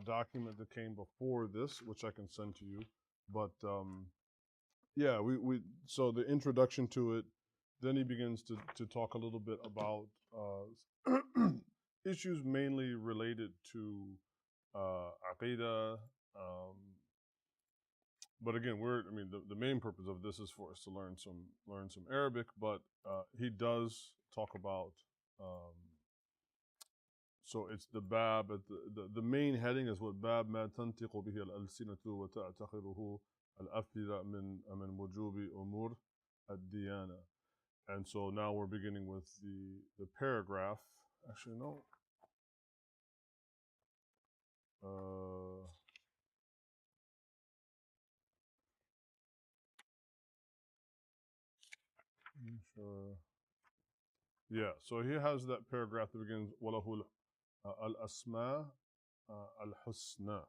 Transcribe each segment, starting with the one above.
document that came before this, which I can send to you. But yeah, so the introduction to it, then he begins to talk a little bit about issues mainly related to aqidah. But again, the main purpose of this is for us to learn some Arabic. But he does talk about. So it's the bab. The main heading is what bab ma tantiqu bihi al-alsinatu wa ta'taqiruhu al-afida min wujubi umur ad-diyana. And so now we're beginning with the paragraph. Actually, no. Sure. Yeah, so he has that paragraph that begins وَلَهُ الْأَسْمَاء الْحُسْنَى.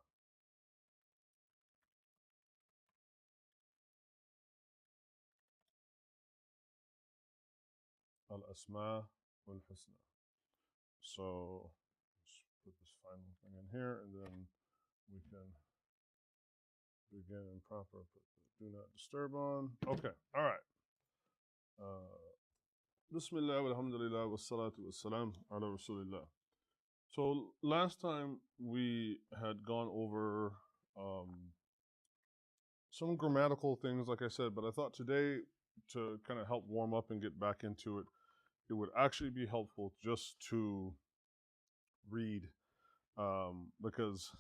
Al-Asma wal-Husna. So let's put this final thing in here, and then we can begin in proper. Put the do not disturb on. Okay, all right. Bismillah walhamdulillah wassalatu wassalam ala rasulillah. So last time we had gone over some grammatical things, like I said, but I thought today, to kind of help warm up and get back into it, it would actually be helpful just to read, because,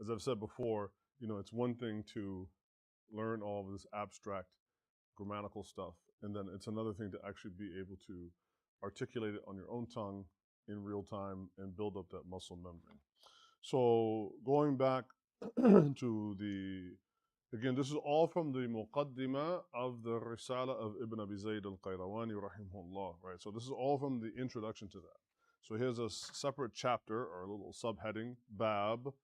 as I've said before, it's one thing to learn all of this abstract grammatical stuff, and then it's another thing to actually be able to articulate it on your own tongue in real time and build up that muscle memory. So going back to again, this is all from the Muqaddimah of the Risala of Ibn Abi Zayd al-Qayrawani rahimahullah, right? So this is all from the introduction to that. So here's a separate chapter or a little subheading, Bab,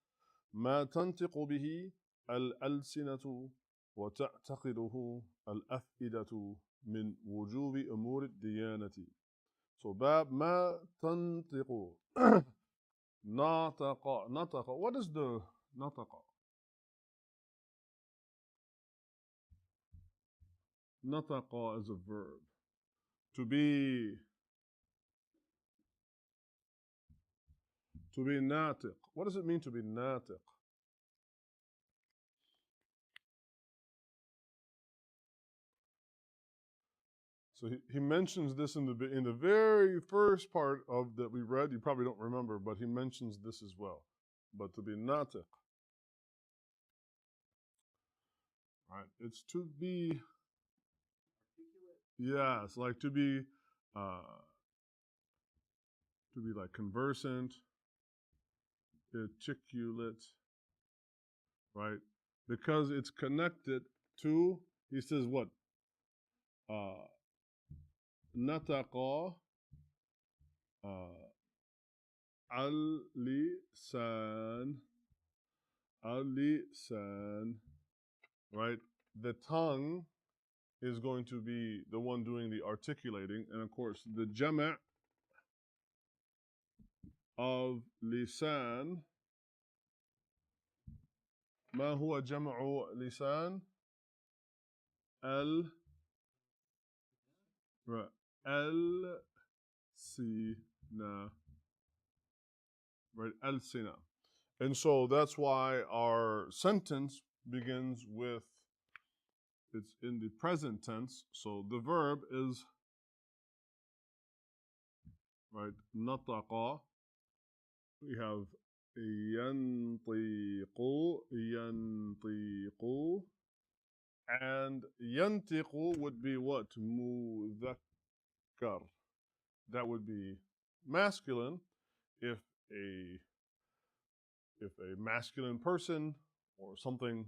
Ma tantiqu bihi al-alsinatu wa ta'taqiduhu al-af'idatu min wujubi umur ad-diyanati. So Bab, Ma tantiqu. Nataqa. What is the nataqa? Nataqa is a verb. To be natiq. What does it mean to be natiq? So he mentions this in the very first part of that we read. You probably don't remember, but he mentions this as well. But to be natiq, right? It's to be. Yeah, it's like to be like conversant, articulate, right? Because it's connected to, he says what? Nataqa al-lisan, right? The tongue is going to be the one doing the articulating, and of course the jama' of lisan. ما هو جمع لسان؟ السنة, right? Al-sina. And so that's why our sentence begins with, it's in the present tense. So the verb is, right, nataqa. We have yantiqu, and yantiqu would be what? Mudhakkar. That would be masculine if a masculine person or something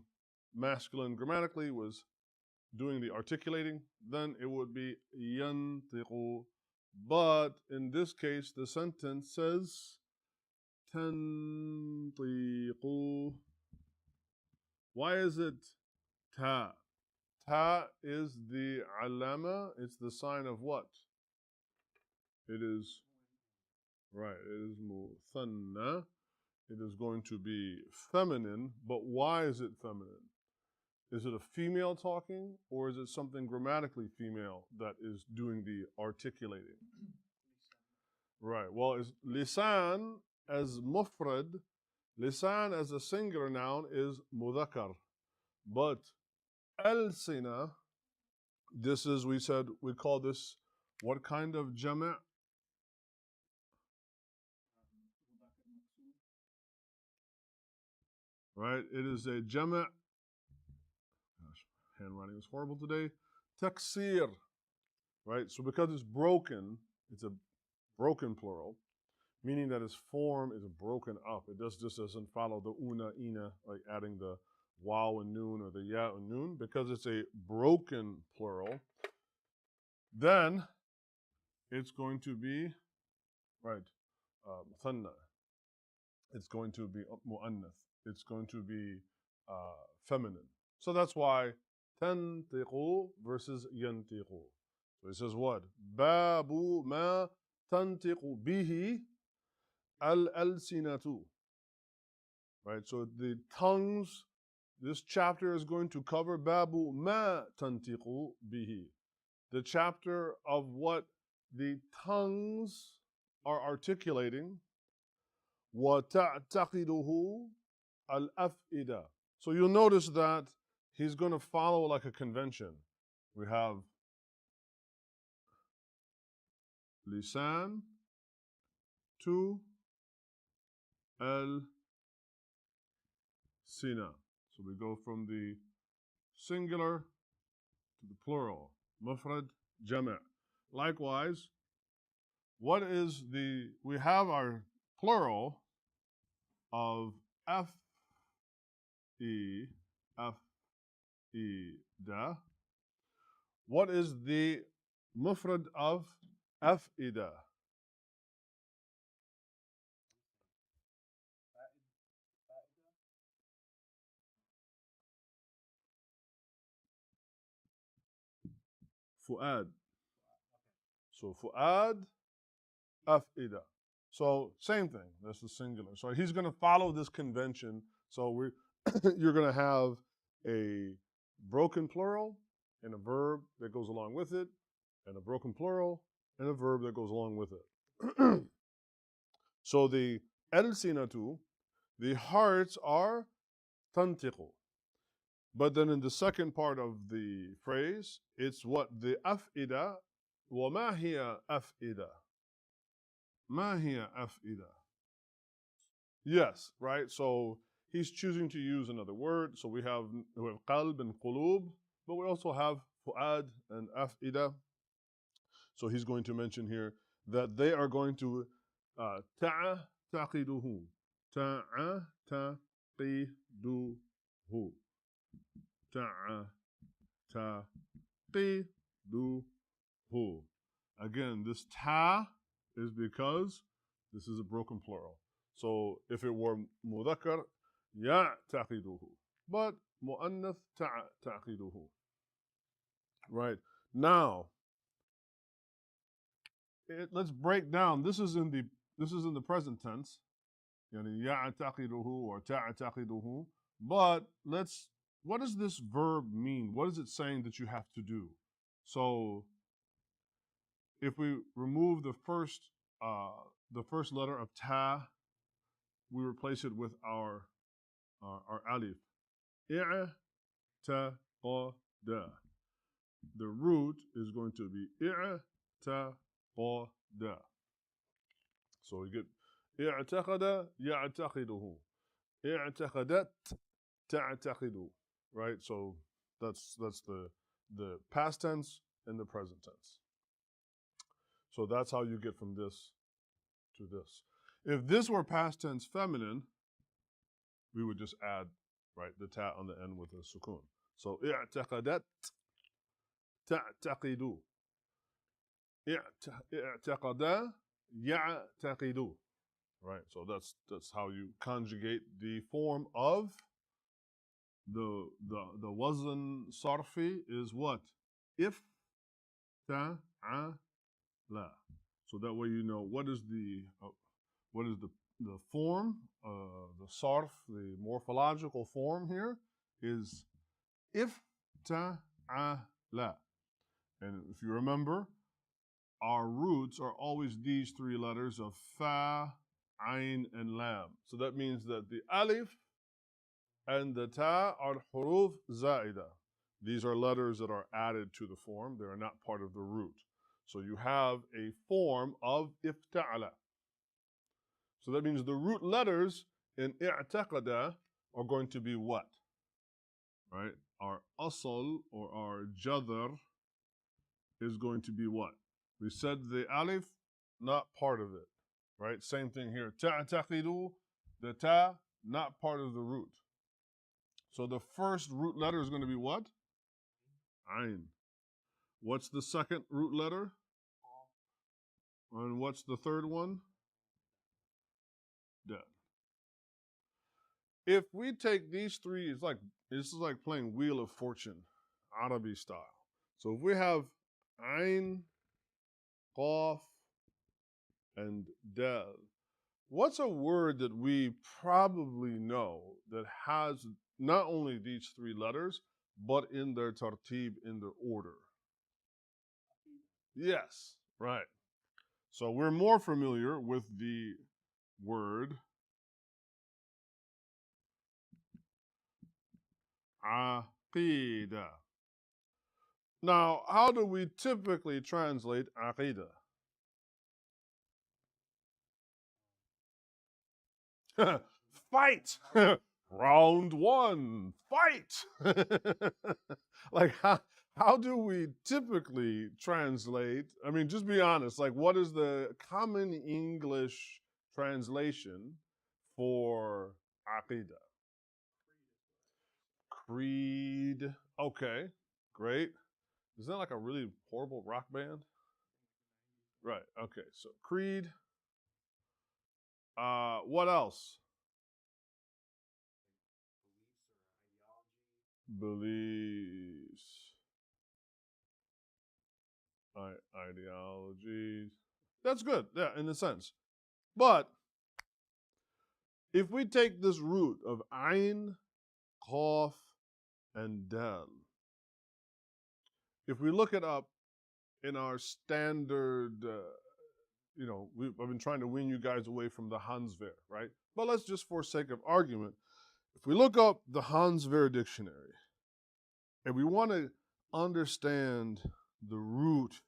masculine grammatically was doing the articulating, then it would be yantiqu. But in this case, the sentence says tantiqu. Why is it ta? Ta is the alama. It's the sign of what? It is, right, it is muthanna. it is going to be feminine, but why is it feminine? Is it a female talking, or is it something grammatically female that is doing the articulating? Right. Well, is lisan as mufrad, lisan as a singular noun is mudhakkar. But al-sina, this is, we said, we call this what kind of jama'? Right? It is a jama'. Gosh, handwriting is horrible today. Taysīr. Right? So because it's broken, it's a broken plural, meaning that its form is broken up. It just doesn't follow the una, ina, like adding the waw and noon or the ya and noon. Because it's a broken plural, then it's going to be, right, muthanna. It's going to be mu'annath. It's going to be feminine. So that's why tantiqu versus yantiqu. So it says what? Babu ma tantiqu bihi al-alsinatu. Right? So the tongues, this chapter is going to cover babu ma tantiqu bihi. The chapter of what the tongues are articulating. Wa ta'taqiduhu al-af'ida. So you'll notice that he's going to follow like a convention. We have lisan to al-sina. So we go from the singular to the plural. Mufrad, jama'. Likewise, what is the, we have our plural of F-E, F-E-da. What is the mufrad of F-E-da? Fu'ad. So Fu'ad, F-E-da. So same thing, that's the singular. So he's going to follow this convention. So you're going to have a broken plural and a verb that goes along with it, and a broken plural and a verb that goes along with it. So the al-sinatu, the hearts are tantiqu. But then in the second part of the phrase, it's what? The af'ida. وَمَا هِيَ أَفْئِدَةٌ ما هي أفئدة. Yes, right? So he's choosing to use another word. So we have qalb and qulub, but we also have fu'ad and af'ida. So he's going to mention here that they are going to ta'taqiduhu. Ta'taqiduhu. Ta'taqiduhu. Again, this ta is because this is a broken plural. So if it were mudhakkar, ya'taqiduhu. But mu'annath ta'taqiduhu. Right. Now, let's break down. This is in the present tense. Yani ya'taqiduhu or ta'taqiduhu. But what does this verb mean? What is it saying that you have to do? So if we remove the first letter of ta, we replace it with our alif. I'taqada. The root is going to be i'taqada. So we get i'taqada ya'taqiduhu. I'taqadat ta'taqidu. Right? So that's the past tense and the present tense. So that's how you get from this to this. If this were past tense feminine, we would just add, right, the ta on the end with a sukun. So i'taqadat ta'taqidu. I'taqada ya'taqidu. Right? So that's how you conjugate the form of the wazn sarfi is what? If ta la. So that way you know what is the the form, the sarf, the morphological form here is ifta'ala. And if you remember, our roots are always these three letters of fa, ayn, and lam. So that means that the alif and the ta are huruf zaida. These are letters that are added to the form. They are not part of the root. So you have a form of ifta'ala. So that means the root letters in i'taqada are going to be what? Right? Our asl or our jadr is going to be what? We said the alif, not part of it. Right? Same thing here. Ta'taqidu, the ta, not part of the root. So the first root letter is going to be what? Ayn. What's the second root letter? And what's the third one? Dal. If we take these three, this is like playing Wheel of Fortune, Arabi style. So if we have Ayn, Qaf, and Dal, what's a word that we probably know that has not only these three letters, but in their tartib, in their order? Yes, right. So we're more familiar with the word aqidah. Now, how do we typically translate aqidah? Fight! Round one, fight! Like, how do we typically translate? I mean, just be honest. Like, what is the common English translation for aqidah? Creed. Okay, great. Is that like a really horrible rock band? Right, okay, so creed. What else? Beliefs. Ideologies. That's good, yeah, in a sense. But if we take this root of ayn, qaf, and dal, if we look it up in our standard, I've been trying to win you guys away from the Hansver, right? But let's just, for sake of argument, if we look up the Hansver dictionary and we want to understand the root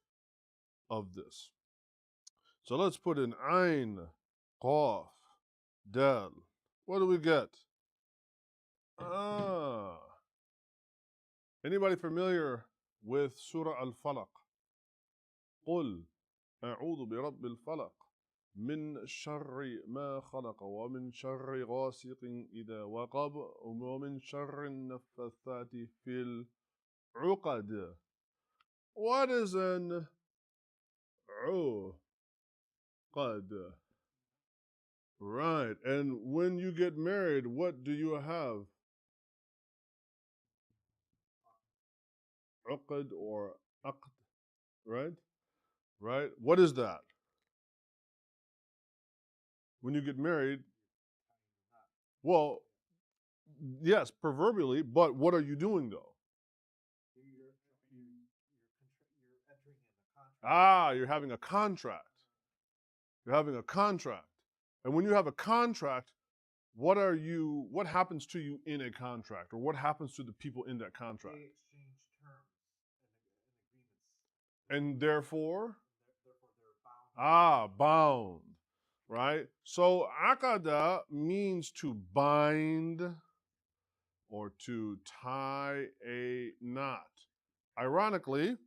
of this, so let's put in ayn, qaf, dal. What do we get? Anybody familiar with Surah Al-Falaq? قُلْ أعوذ برب الفلق من شر ما خلق ومن شر غاسق إذا وقب ومن شر النفاثات في العقد. What is an uqad? Right. And when you get married, what do you have? Uqad or aqd, right? Right? What is that? When you get married, well, yes, proverbially, but what are you doing though? You're having a contract. You're having a contract. And when you have a contract, what happens to you in a contract? Or what happens to the people in that contract? They exchange terms and agreements. And therefore? They're bound. Bound. Right? So aqada means to bind or to tie a knot. Ironically,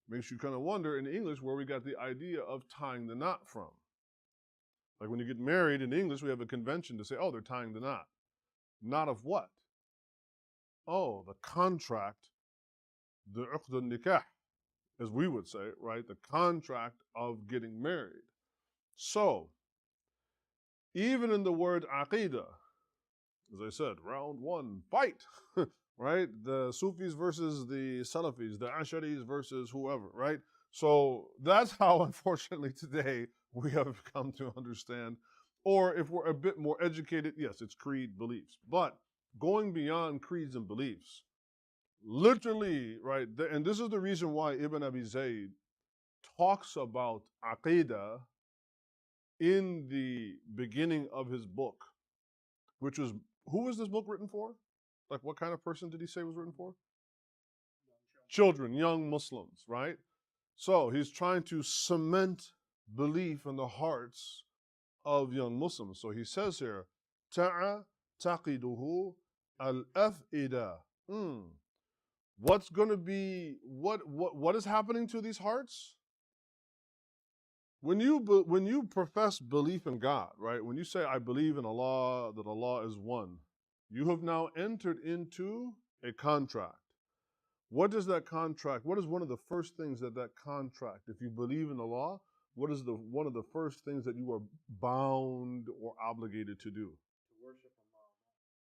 makes you kind of wonder in English where we got the idea of tying the knot from. Like when you get married in English, we have a convention to say, oh, they're tying the knot. Knot of what? Oh, the contract, the uqd nikah, as we would say, right? The contract of getting married. So, even in the word aqidah, as I said, round one, fight, right? The Sufis versus the Salafis, the Asharis versus whoever, right? So that's how, unfortunately, today we have come to understand Or if we're a bit more educated, yes, it's creed, beliefs. But going beyond creeds and beliefs, literally, right, and this is the reason why Ibn Abi Zayd talks about aqidah in the beginning of his book, which was, who was this book written for? Like, what kind of person did he say it was written for? Children, young Muslims, right? So he's trying to cement belief in the hearts of young Muslims. So he says here, taqiduhu al-af'ida. What's going to be, what is happening to these hearts? When you profess belief in God, right? When you say, I believe in Allah, that Allah is one, you have now entered into a contract. What does that contract, what is one of the first things that contract, if you believe in Allah, what is one of the first things that you are bound or obligated to do?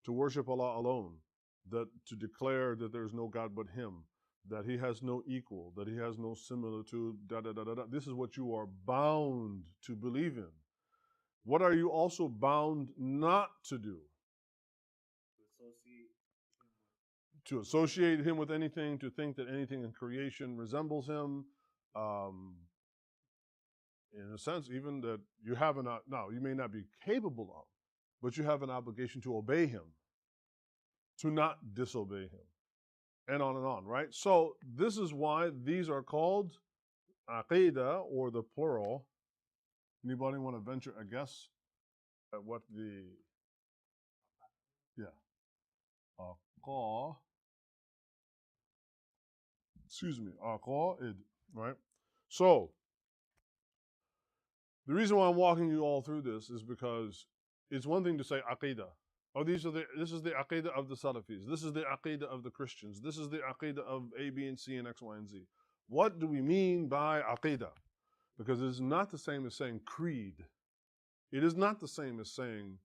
To worship Allah alone. That to declare that there is no God but Him, that He has no equal, that He has no similitude, This is what you are bound to believe in. What are you also bound not to do? To associate Him with anything, to think that anything in creation resembles Him. In a sense, even that you have now you may not be capable of, but you have an obligation to obey Him, to not disobey Him, and on, right? So this is why these are called aqidah, or the plural. Anybody want to venture a guess at what the, aqaid, right? So the reason why I'm walking you all through this is because it's one thing to say aqidah. Oh, this is the aqidah of the Salafis. This is the aqidah of the Christians. This is the aqidah of A, B, and C, and X, Y, and Z. What do we mean by aqidah? Because it is not the same as saying creed. It is not the same as saying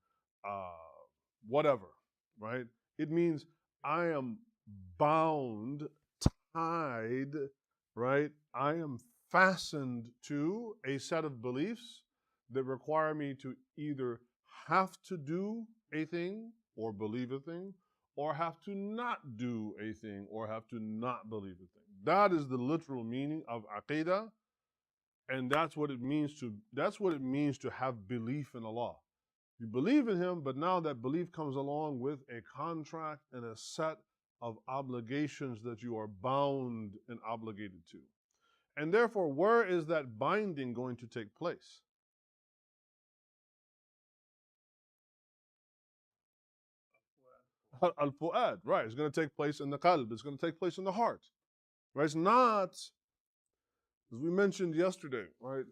whatever, right? It means I am bound, tied, right? I am fastened to a set of beliefs that require me to either have to do a thing or believe a thing, or have to not do a thing or have to not believe a thing. That is the literal meaning of aqidah, and that's what it means to have belief in Allah. You believe in Him, but now that belief comes along with a contract and a set of obligations that you are bound and obligated to. And therefore, where is that binding going to take place? Al-Fu'ad, right. It's going to take place in the qalb. It's going to take place in the heart. Right? It's not, as we mentioned yesterday, right?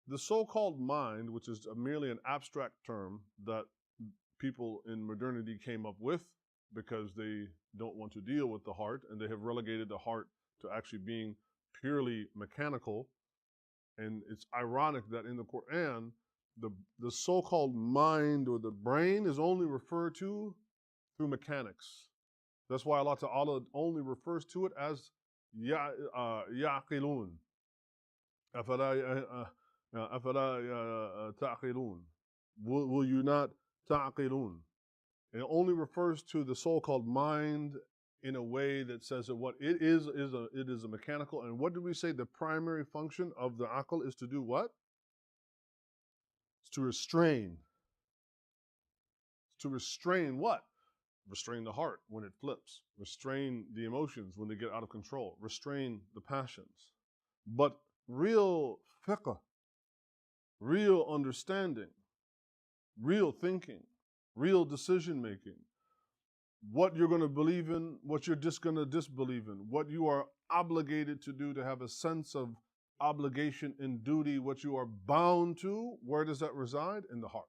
The so-called mind, which is merely an abstract term that people in modernity came up with because they don't want to deal with the heart, and they have relegated the heart to actually being purely mechanical. And it's ironic that in the Quran, the so-called mind or the brain is only referred to through mechanics. That's why Allah Ta'ala only refers to it as ya'qilun. أَفَلَا تَعْقِلُونَ. Will you not ta'qilun? It only refers to the so-called mind in a way that says that what it is a mechanical. And what did we say the primary function of the aql is to do what? It's to restrain. To restrain what? Restrain the heart when it flips. Restrain the emotions when they get out of control. Restrain the passions. But real fiqh, real understanding, real thinking, real decision making, what you're going to believe in, what you're just going to disbelieve in, what you are obligated to do to have a sense of obligation and duty, what you are bound to, where does that reside? In the heart.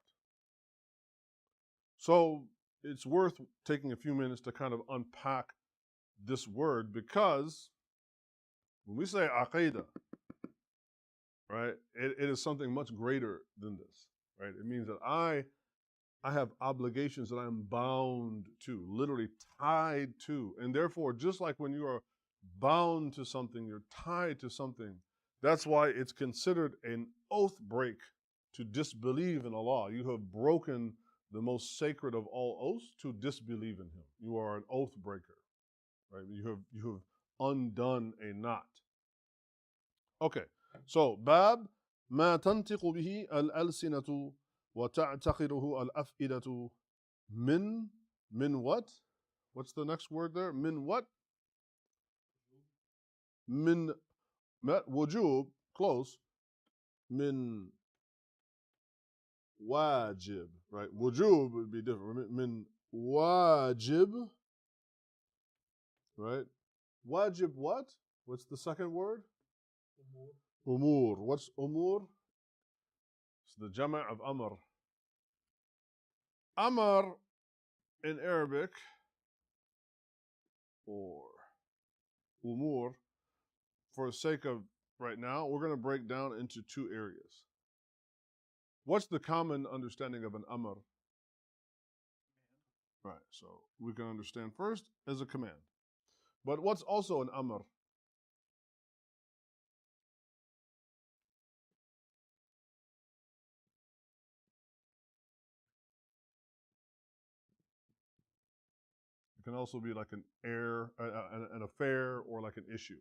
So it's worth taking a few minutes to kind of unpack this word, because when we say aqidah, right, it is something much greater than this, right? It means that I have obligations that I'm bound to, literally tied to. And therefore, just like when you are bound to something, you're tied to something. That's why it's considered an oath break to disbelieve in Allah. You have broken the most sacred of all oaths to disbelieve in Him. You are an oath breaker, right? You have undone a knot. Okay, so bab ما تنطق به الألسنة وتعتقده الأفئدة من what? What's the next word there? Min what? Min wujub, close. Min wajib, right? Wujub would be different. Min wajib, right? Wajib what? What's the second word? Umur. What's umur? It's the jama' of amr. Amr in Arabic, or umur, for the sake of right now, we're going to break down into two areas. What's the common understanding of an amr? Right, so we can understand first as a command. But what's also an amr? It can also be like an affair, or like an issue.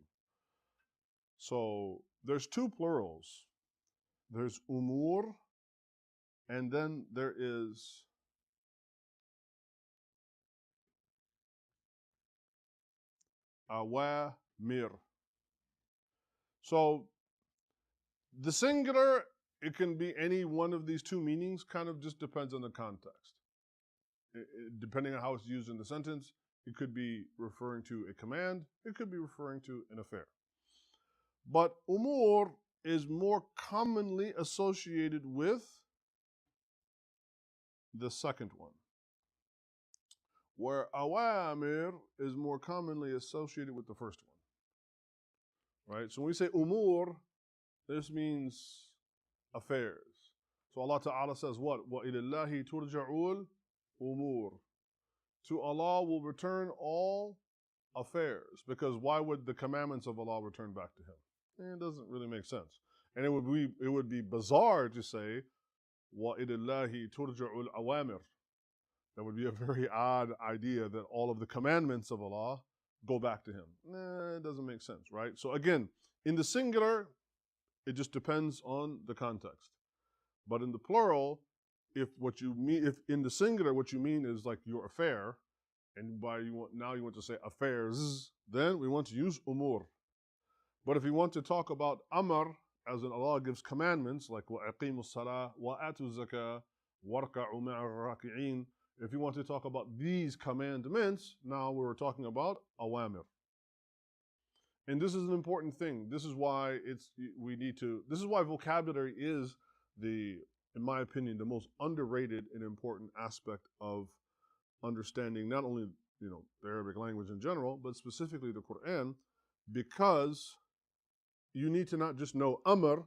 So there's two plurals. There's umur, and then there is awamir. So the singular, it can be any one of these two meanings, kind of just depends on the context. Depending on how it's used in the sentence, it could be referring to a command, it could be referring to an affair. But umur is more commonly associated with the second one, where awamir is more commonly associated with the first one. Right? So when we say umur, this means affairs. So Allah Ta'ala says what? وَإِلَى اللَّهِ تُرْجَعُ الْأُمُورِ. To Allah will return all affairs. Because why would the commandments of Allah return back to Him? It doesn't really make sense. And it would be bizarre to say وَإِلَى اللَّهِ تُرْجَعُ الْأَوَامِرِ. That would be a very odd idea that all of the commandments of Allah go back to Him. It doesn't make sense, right? So again, in the singular, it just depends on the context. But in the plural, if in the singular what you mean is like your affair, and now you want to say affairs, then we want to use umur. But if you want to talk about amr, as in Allah gives commandments like وَأَقِيمُوا الصَّلَاةَ وَآتُوا الزَّكَاةَ وَارْكَعُوا مَعَ الرَّاكِعِينَ. If you want to talk about these commandments, now we're talking about awamir. And this is an important thing. This is why this is why vocabulary is in my opinion, the most underrated and important aspect of understanding not only, the Arabic language in general, but specifically the Quran, because you need to not just know amr,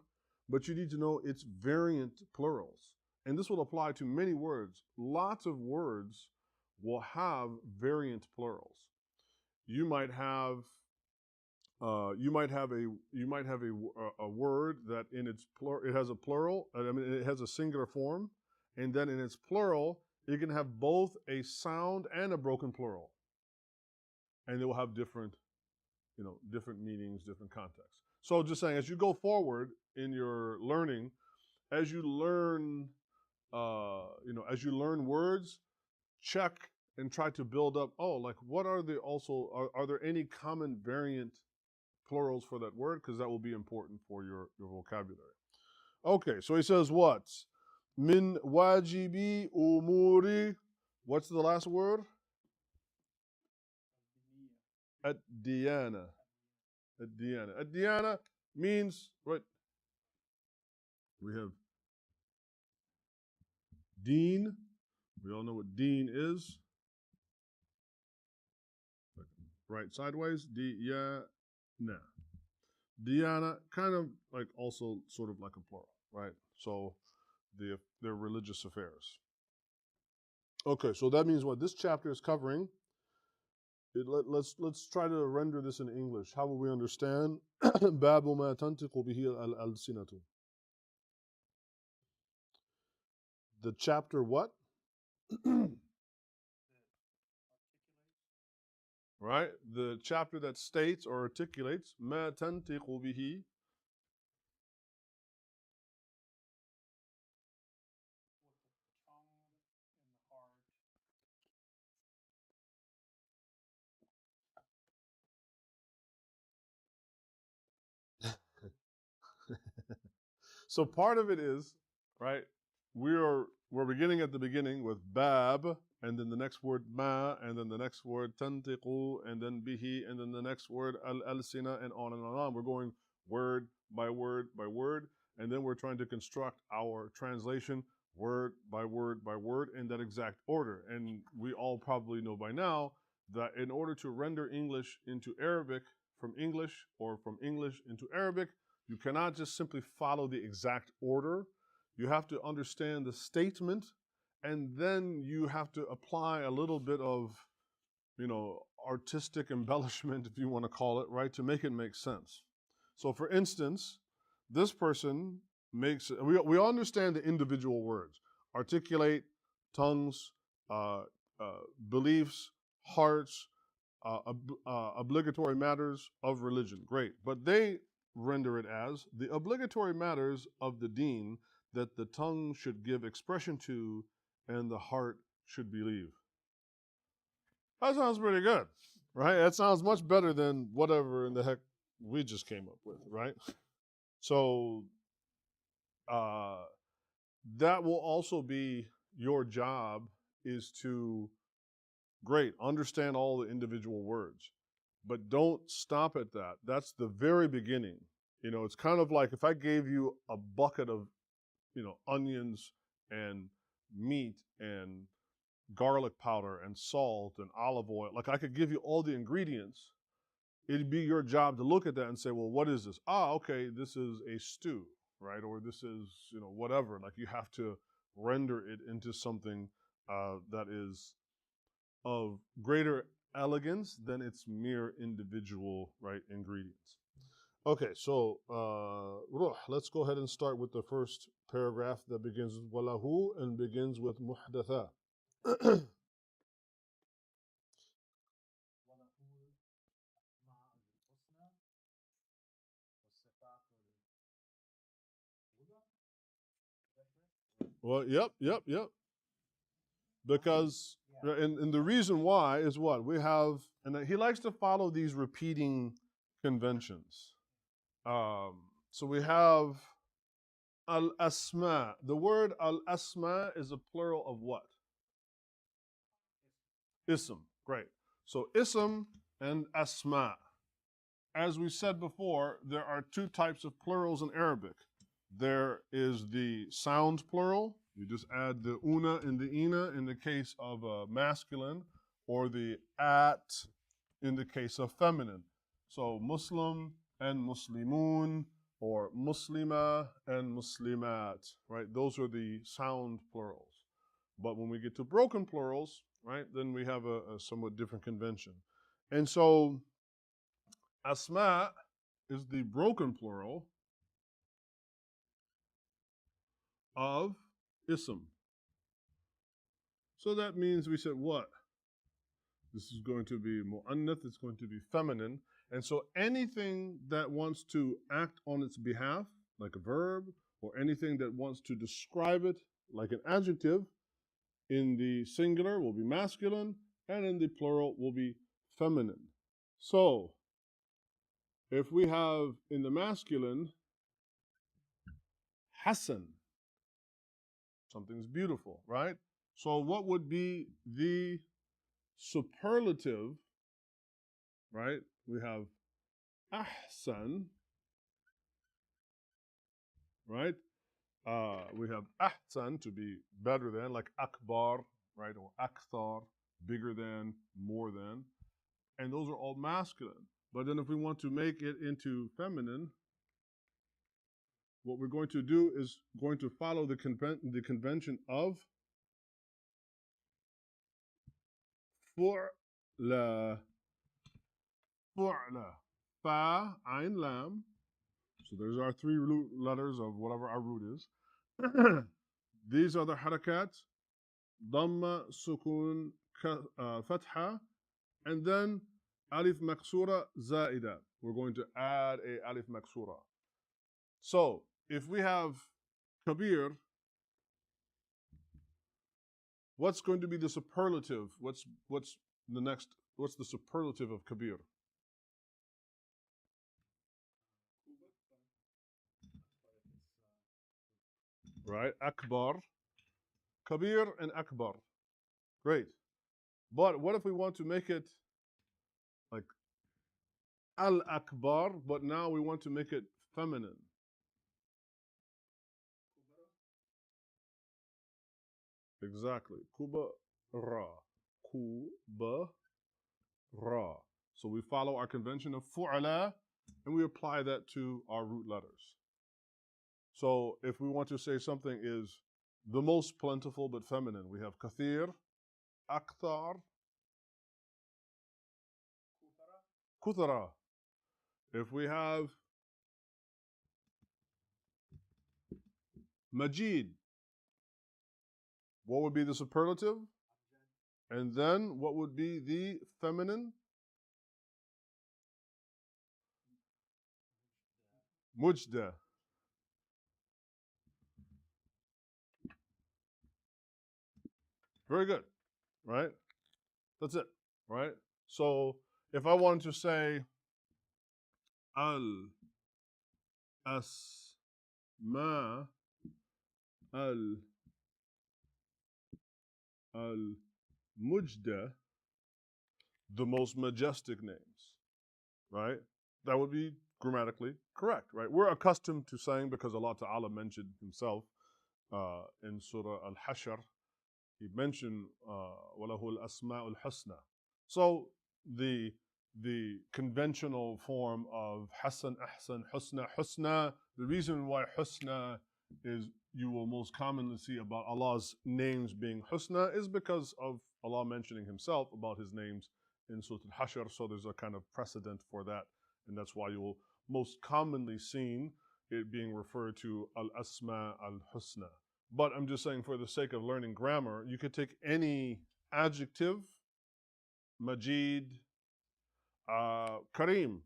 but you need to know its variant plurals. And this will apply to many words. Lots of words will have variant plurals. You might have a word that in its it has a plural. It has a singular form, and then in its plural, it can have both a sound and a broken plural, and they will have different meanings, different contexts. So, just saying, as you go forward in your learning, as you learn words, check and try to build up. What are are there any common variant plurals for that word? Because that will be important for your vocabulary. Okay, so he says what? Min wajibi umuri. What's the last word? Ad-diyana. Ad-diyana. Ad-diyana means, right? We have deen. We all know what deen is. Right sideways. Diyana. Diyana, kind of like also sort of like a plural, right? So they're religious affairs. Okay, so that means what this chapter is covering. Let's try to render this in English. How will we understand? باب ما تنطق به الألسنة. The chapter what? Right? The chapter that states or articulates ما تنطق به. So part of it is, right, we're beginning at the beginning with bab, and then the next word ma, and then the next word tantiqu, and then bihi, and then the next word al-alsina, and on and on. We're going word by word by word, and then we're trying to construct our translation word by word by word in that exact order. And we all probably know by now that in order to render English into Arabic from English or from English into Arabic, you cannot just simply follow the exact order. You have to understand the statement, and then you have to apply a little bit of, artistic embellishment, if you want to call it, right, to make it make sense. So for instance, this person we understand the individual words, articulate, tongues, beliefs, hearts, obligatory matters of religion. Great. But they render it as the obligatory matters of the deen that the tongue should give expression to and the heart should believe. That sounds pretty good, right? That sounds much better than whatever in the heck we just came up with, right? So that will also be your job, is to, great, understand all the individual words, but don't stop at that. That's the very beginning. It's kind of like if I gave you a bucket of, onions and meat and garlic powder and salt and olive oil. Like, I could give you all the ingredients. It'd be your job to look at that and say, well, what is this? Okay, this is a stew, right? Or this is, whatever. Like, you have to render it into something that is of greater elegance than its mere individual, right, ingredients. Okay, so Ruh, let's go ahead and start with the first paragraph that begins with walahu and begins with muhdatha. Well, yep. Because, and the reason why is what? We have, and he likes to follow these repeating conventions. So we have al-asma. The word al-asma is a plural of what? Ism. Great. So ism and asma. As we said before, there are two types of plurals in Arabic. There is the sound plural. You just add the una and the ina in the case of masculine, or the at in the case of feminine. So Muslim and Muslimun, or Muslima and Muslimat, right? Those are the sound plurals. But when we get to broken plurals, right, then we have a somewhat different convention. And so asma is the broken plural of ism. So that means we said what? This is going to be mu'annath, it's going to be feminine. And so anything that wants to act on its behalf, like a verb, or anything that wants to describe it, like an adjective, in the singular will be masculine, and in the plural will be feminine. So if we have in the masculine, Hassan, something's beautiful, right? So what would be the superlative, right? We have ahsan, right? We have ahsan, to be better than, like akbar, right? Or akthar, bigger than, more than. And those are all masculine. But then if we want to make it into feminine, what we're going to do is going to follow the convention of fu'la, fu'la, fa, ain, lam. So there's our three root letters of whatever our root is. These are the harakat. Dhamma, sukun, fatha, and then alif maksura zaida. We're going to add a alif maksura. So if we have kabir, what's going to be the superlative? What's the next? What's the superlative of kabir? Right, akbar, kabir, and akbar. Great. But what if we want to make it like al-akbar, but now we want to make it feminine? Exactly. Kuba ra. Kuba ra. So we follow our convention of fu'ala and we apply that to our root letters. So if we want to say something is the most plentiful but feminine, we have kathir, akthar, kuthara. If we have majid, what would be the superlative? And then what would be the feminine? Mujda. Very good, right? That's it, right? So if I wanted to say al asma al mujda, the most majestic names, right? That would be grammatically correct, right? We're accustomed to saying, because Allah Ta'ala mentioned himself in Surah Al-Hashr, he mentioned وَلَهُ الْأَسْمَاءُ الْحُسْنَى. So the conventional form of Hasan, Ahsan, Husna, Husna, the reason why Husna is you will most commonly see about Allah's names being Husna is because of Allah mentioning himself about his names in Surah Al-Hashr. So there's a kind of precedent for that, and that's why you will most commonly seen it being referred to Al-Asma Al-Husna. But I'm just saying, for the sake of learning grammar, you could take any adjective, Majid, Kareem.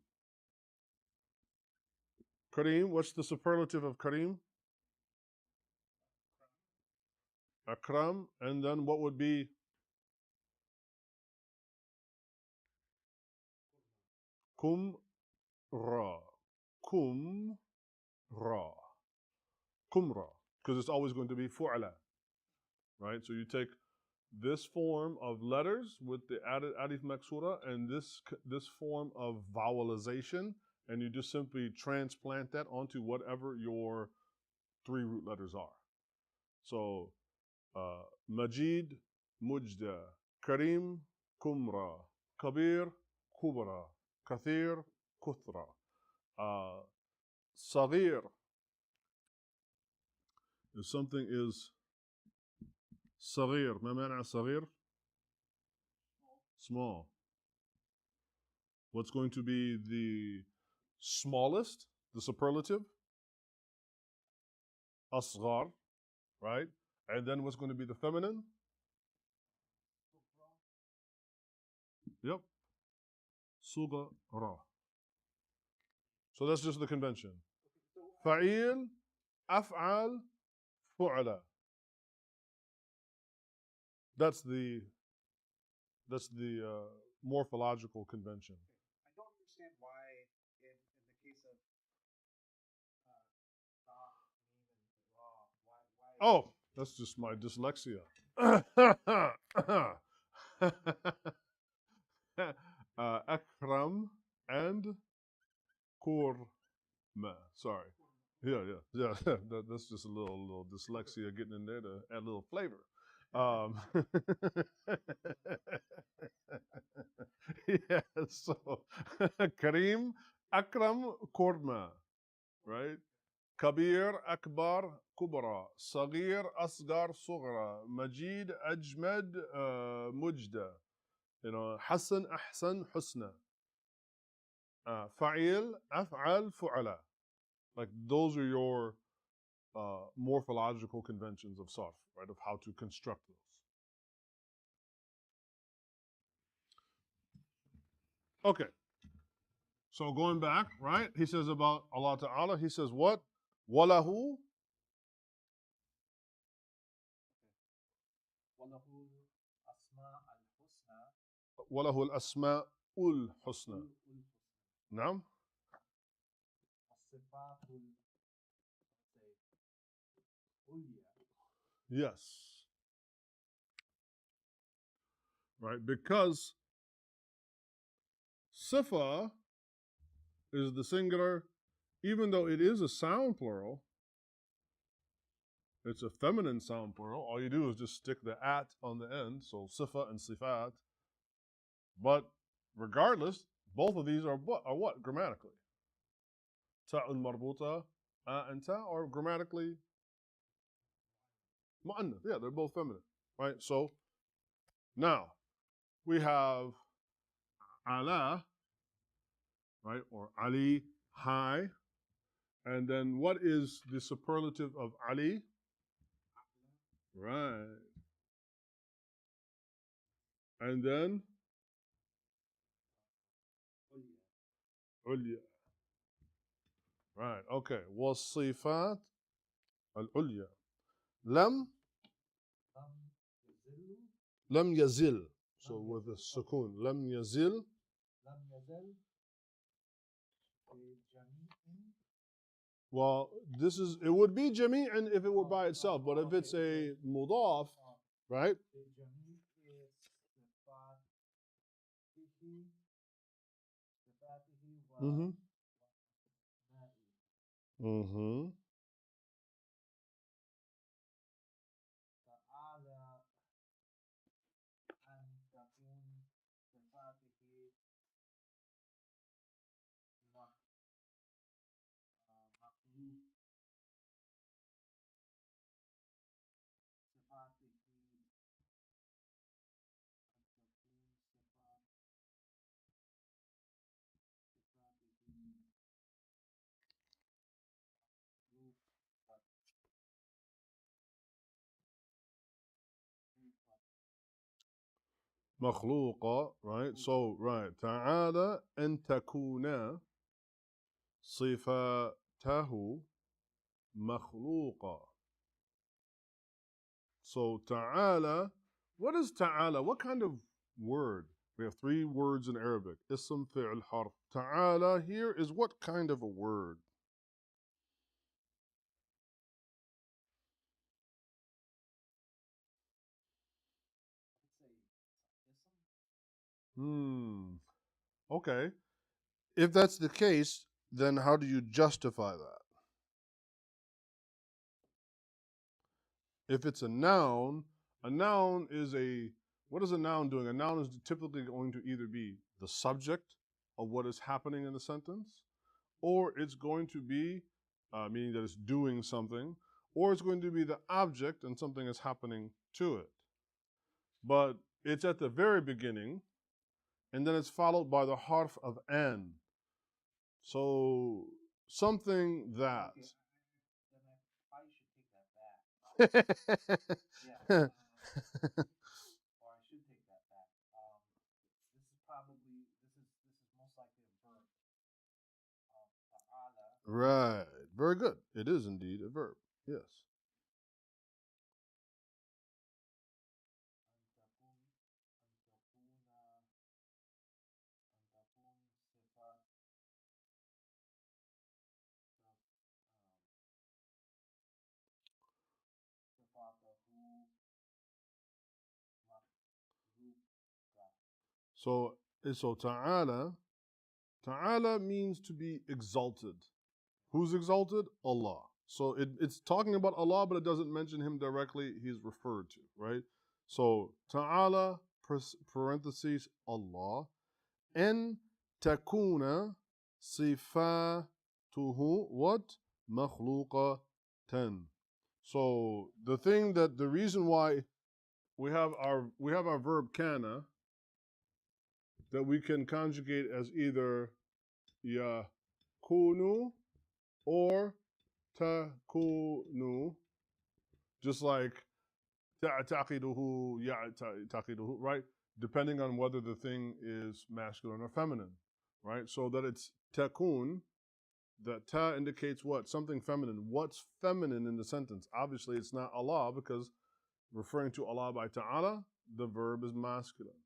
Kareem, what's the superlative of Kareem? Akram. And then what would be Kumra? Kumra. Kumra. Because it's always going to be fu'ala. Right? So you take this form of letters with the added alif maksura and this form of vowelization, and you just simply transplant that onto whatever your three root letters are. So Majid, Mujda, Kareem, Kumra, Kabir, Kubra, Kathir, Kuthra. Saghir, if something is صغير، ما معنى صغير؟ Small. What's going to be the smallest, the superlative? Asghar, right? And then what's going to be the feminine? Yep. Sughara. So that's just the convention. Fa'il, af'al, fu'ala. That's the morphological convention. I don't understand why, in the case of why. Oh, that's just my dyslexia. Akram and Kurma. Sorry. Yeah. That's just a little dyslexia getting in there to add a little flavor. Yeah, so Kareem, Akram, Kurma, right? Kabir, Akbar, Kubra, Saghir, Asgar, Sughra, Majid, Ajmad, Mujda, Hassan, Ahsan, Husna, Fa'il, Af'al, Fu'ala. Like those are your morphological conventions of sarf, right, of how to construct those. Okay. So going back, right, he says about Allah Ta'ala, he says what? وَلَهُ وَلَهُ الْأَسْمَاءُ الْحُسْنَى. نعم. Yes. Right, because sifa is the singular, even though it is a sound plural, it's a feminine sound plural. All you do is just stick the at on the end, so sifa and sifat. But regardless, both of these are what grammatically? Ta'un marbuta, and ta are grammatically mu'annath. Yeah, they're both feminine, right? So now we have ala, right, or Ali, high, and then what is the superlative of Ali? Right. And then ulya. Right, okay. والصفات العليا لم يزل. So with the sukoon, لم يزل. Well, it would be jami'an if it were by itself, but if it's a mudaf, right? Mm-hmm. Mm-hmm. مخلوقة, right? So, right. تعالى أن تكون صفاته مخلوقة. So, ta'ala, what is ta'ala? What kind of word? We have 3 words in Arabic. Ism, fi'l, harf. Ta'ala here is what kind of a word? Okay. If that's the case, then how do you justify that? If it's a noun is what is a noun doing? A noun is typically going to either be the subject of what is happening in the sentence, or it's going to be, meaning that it's doing something, or it's going to be the object and something is happening to it. But it's at the very beginning, and then it's followed by the harf of an. So something that. Okay. Then I should take that back. This is most likely a verb. Right. Very good. It is indeed a verb. Yes. So ta'ala means to be exalted. Who's exalted? Allah. So it's talking about Allah, but it doesn't mention him directly. He's referred to, right? So ta'ala, parentheses, Allah. En takuna sifatuhu what? Makhluqatan. So the reason why we have our verb kana that we can conjugate as either yakunu or takunu, just like ta'qiduhu, taqiduhu, right? Depending on whether the thing is masculine or feminine, right? So that it's takun, that ta indicates what? Something feminine. What's feminine in the sentence? Obviously, it's not Allah, because referring to Allah by ta'ala, the verb is masculine.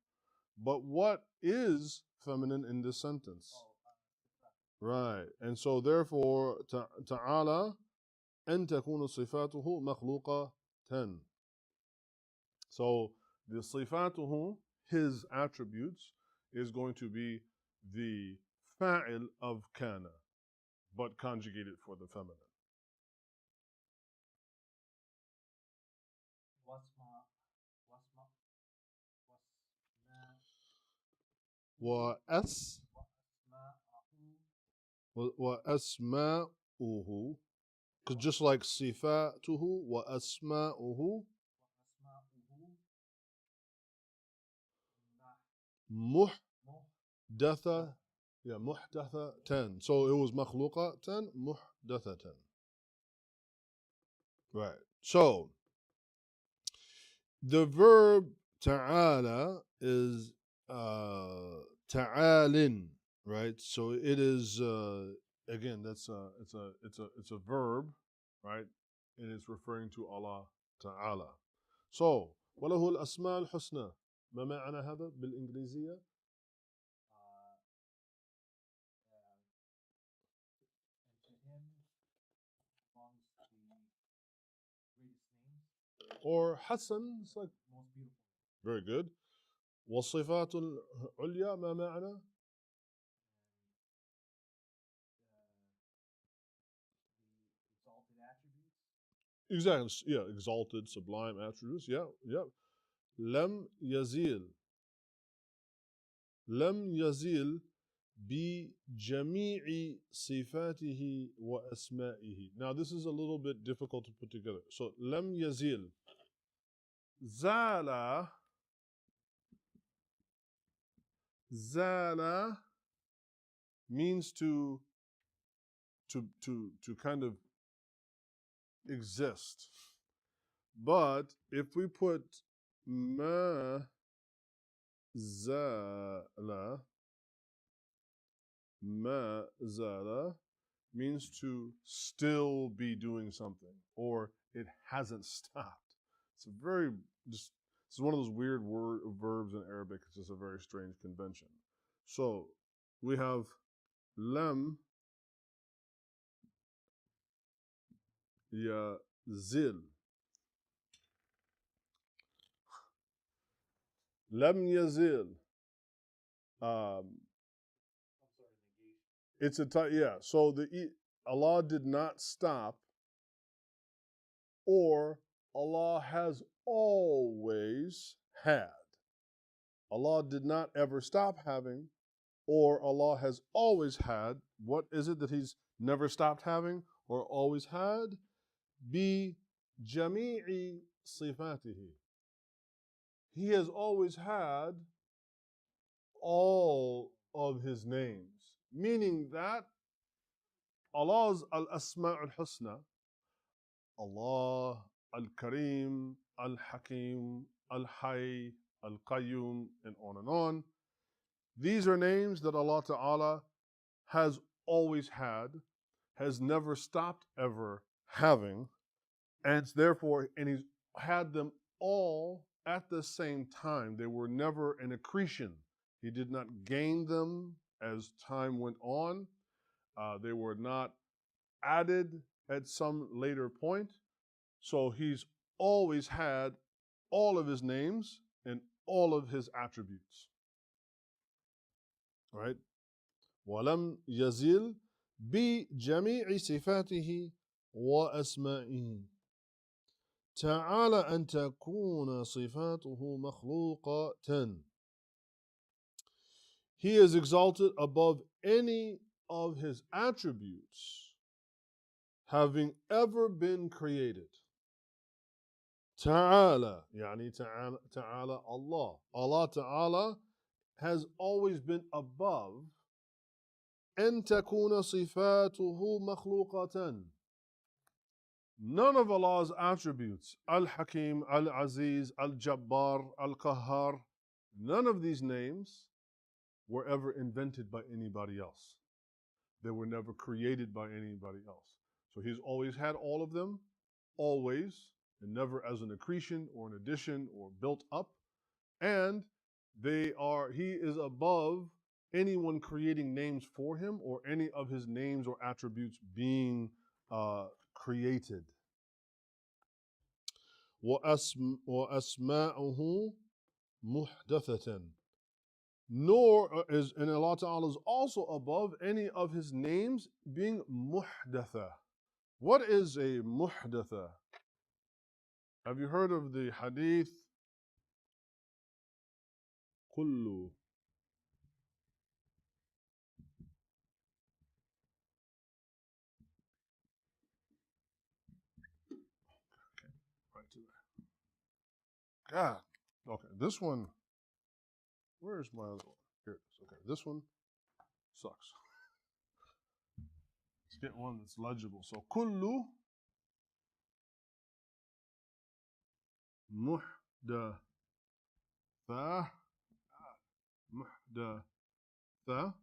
But what is feminine in this sentence? Right. And so therefore, ta'ala, أن تكون صفاته مخلوقة. So the صفاته, his attributes, is going to be the fa'il of kana, but conjugated for the feminine. وأسماؤه, because just like صفاته وأسماؤه محدثة, محدثة. So it was مخلوقة محدثة. Right. So the verb ta'ala is ta'alin, right? So it is again, it's a verb, right? It is referring to Allah Ta'ala. So وله الأسماء الحسنى. ما معنى هذا بالإنجليزية؟ Or Hassan, it's like most beautiful. Very good. والصفات العليا ما معنى؟ Exactly. Yeah, exalted, sublime attributes. Yeah, yeah. لم يزيل بجميع صفاته وأسمائه. Now this is a little bit difficult to put together. So لم يزيل, زال means to kind of exist. But if we put ما زال means to still be doing something, or it hasn't stopped. It's a very just it's one of those weird verbs in Arabic. It's just a very strange convention. So we have lam yazil. Lam yazil. It's a yeah. So Allah did not stop, or Allah has always had. Allah did not ever stop having, or Allah has always had. What is it that He's never stopped having or always had? Bi jami'i sifatihi. He has always had all of His names, meaning that Allah's al-Asma' al-Husna, Allah, al-Kareem, al-Hakim, al-Hayy, al-Qayyum, and on. These are names that Allah Ta'ala has always had, has never stopped ever having, and He's had them all at the same time. They were never an accretion. He did not gain them as time went on. They were not added at some later point. So He's always had all of His names and all of His attributes. Right? ولم يزل بجميع صفاته وأسمائه. تعالى أن تكون صفاته مخلوقة. He is exalted above any of His attributes having ever been created. تعالى يعني تعالى Allah. Allah Ta'ala has always been above أن تكون صفاته مخلوقة. None of Allah's attributes, Al-Hakim, Al-Aziz, Al-Jabbar, Al-Qahhar, none of these names were ever invented by anybody else. They were never created by anybody else. So he's always had all of them, always, and never as an accretion or an addition or built up. And he is above anyone creating names for him or any of his names or attributes being created. وَأَسْمَاؤُهُ مُحْدَثَةً. Nor is, and Allah Ta'ala is also above any of his names being muhdatha. What is a muhdatha? Have you heard of the hadith? كل right to that. God. Okay, this one. Where is my other one? Here it is. Okay, this one sucks. Let's get one that's legible. So, كل محدثة محدثة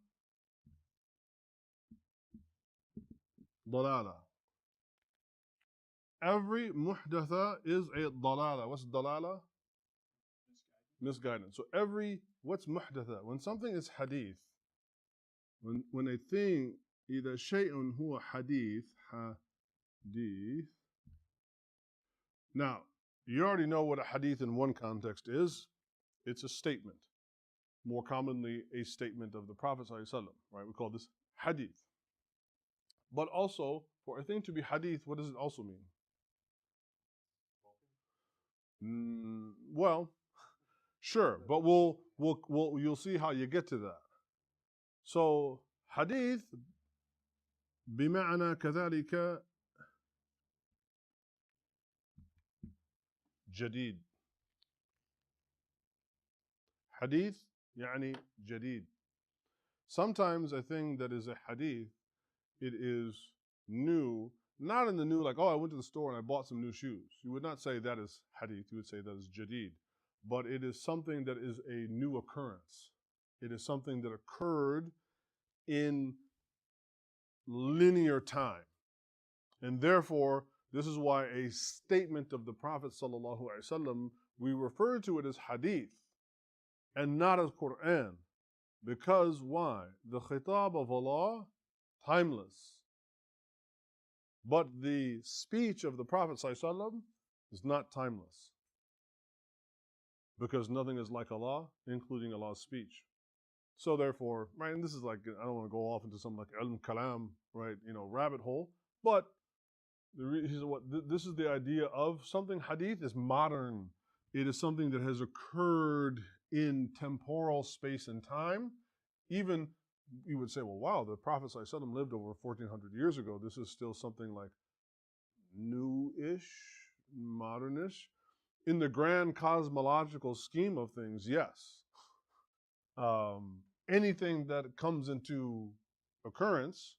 ضلالة. Every muhdatha is a dalala. What's dalala? Misguidance. So what's muhdatha? When something is hadith, when a thing, either shay'un huwa hadith. Now, you already know what a hadith in one context is. It's a statement. More commonly, a statement of the Prophet ﷺ, right? We call this hadith. But also, for a thing to be hadith, what does it also mean? Well, sure, but you'll see how you get to that. So, hadith, بمعنى كذلك جديد. Hadith, يعني جديد. Sometimes a thing that is a hadith, it is new, not in the new, like, oh, I went to the store and I bought some new shoes. You would not say that is hadith, you would say that is jadid. But it is something that is a new occurrence. It is something that occurred in linear time. And therefore, this is why a statement of the Prophet ﷺ, we refer to it as hadith and not as Quran. Because why? The khitab of Allah, timeless. But the speech of the Prophet ﷺ is not timeless. Because nothing is like Allah, including Allah's speech. So therefore, right, and this is like, I don't want to go off into some like al-kalam, right, rabbit hole, but this is the idea of something hadith is modern. It is something that has occurred in temporal space and time. Even you would say, well, wow, the Prophet ﷺ lived over 1400 years ago. This is still something like new-ish, modernish. In the grand cosmological scheme of things, yes. Anything that comes into occurrence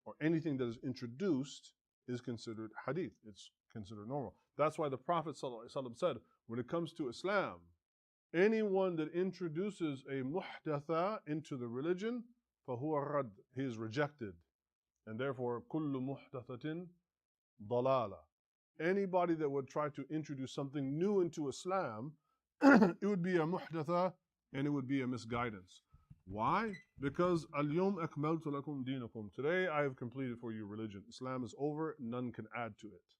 or anything that is introduced is considered hadith. It's considered normal. That's why the Prophet ﷺ said, when it comes to Islam, anyone that introduces a muhdatha into the religion, فَهُوَ رَدْ, he is rejected. And therefore, كُلُّ مُحْدَثَةٍ ضَلَالَةٍ. Anybody that would try to introduce something new into Islam, it would be a muhdatha and it would be a misguidance. Why? Because al-yawm akmaltu lakum dinakum. Today I have completed for you religion. Islam is over, none can add to it.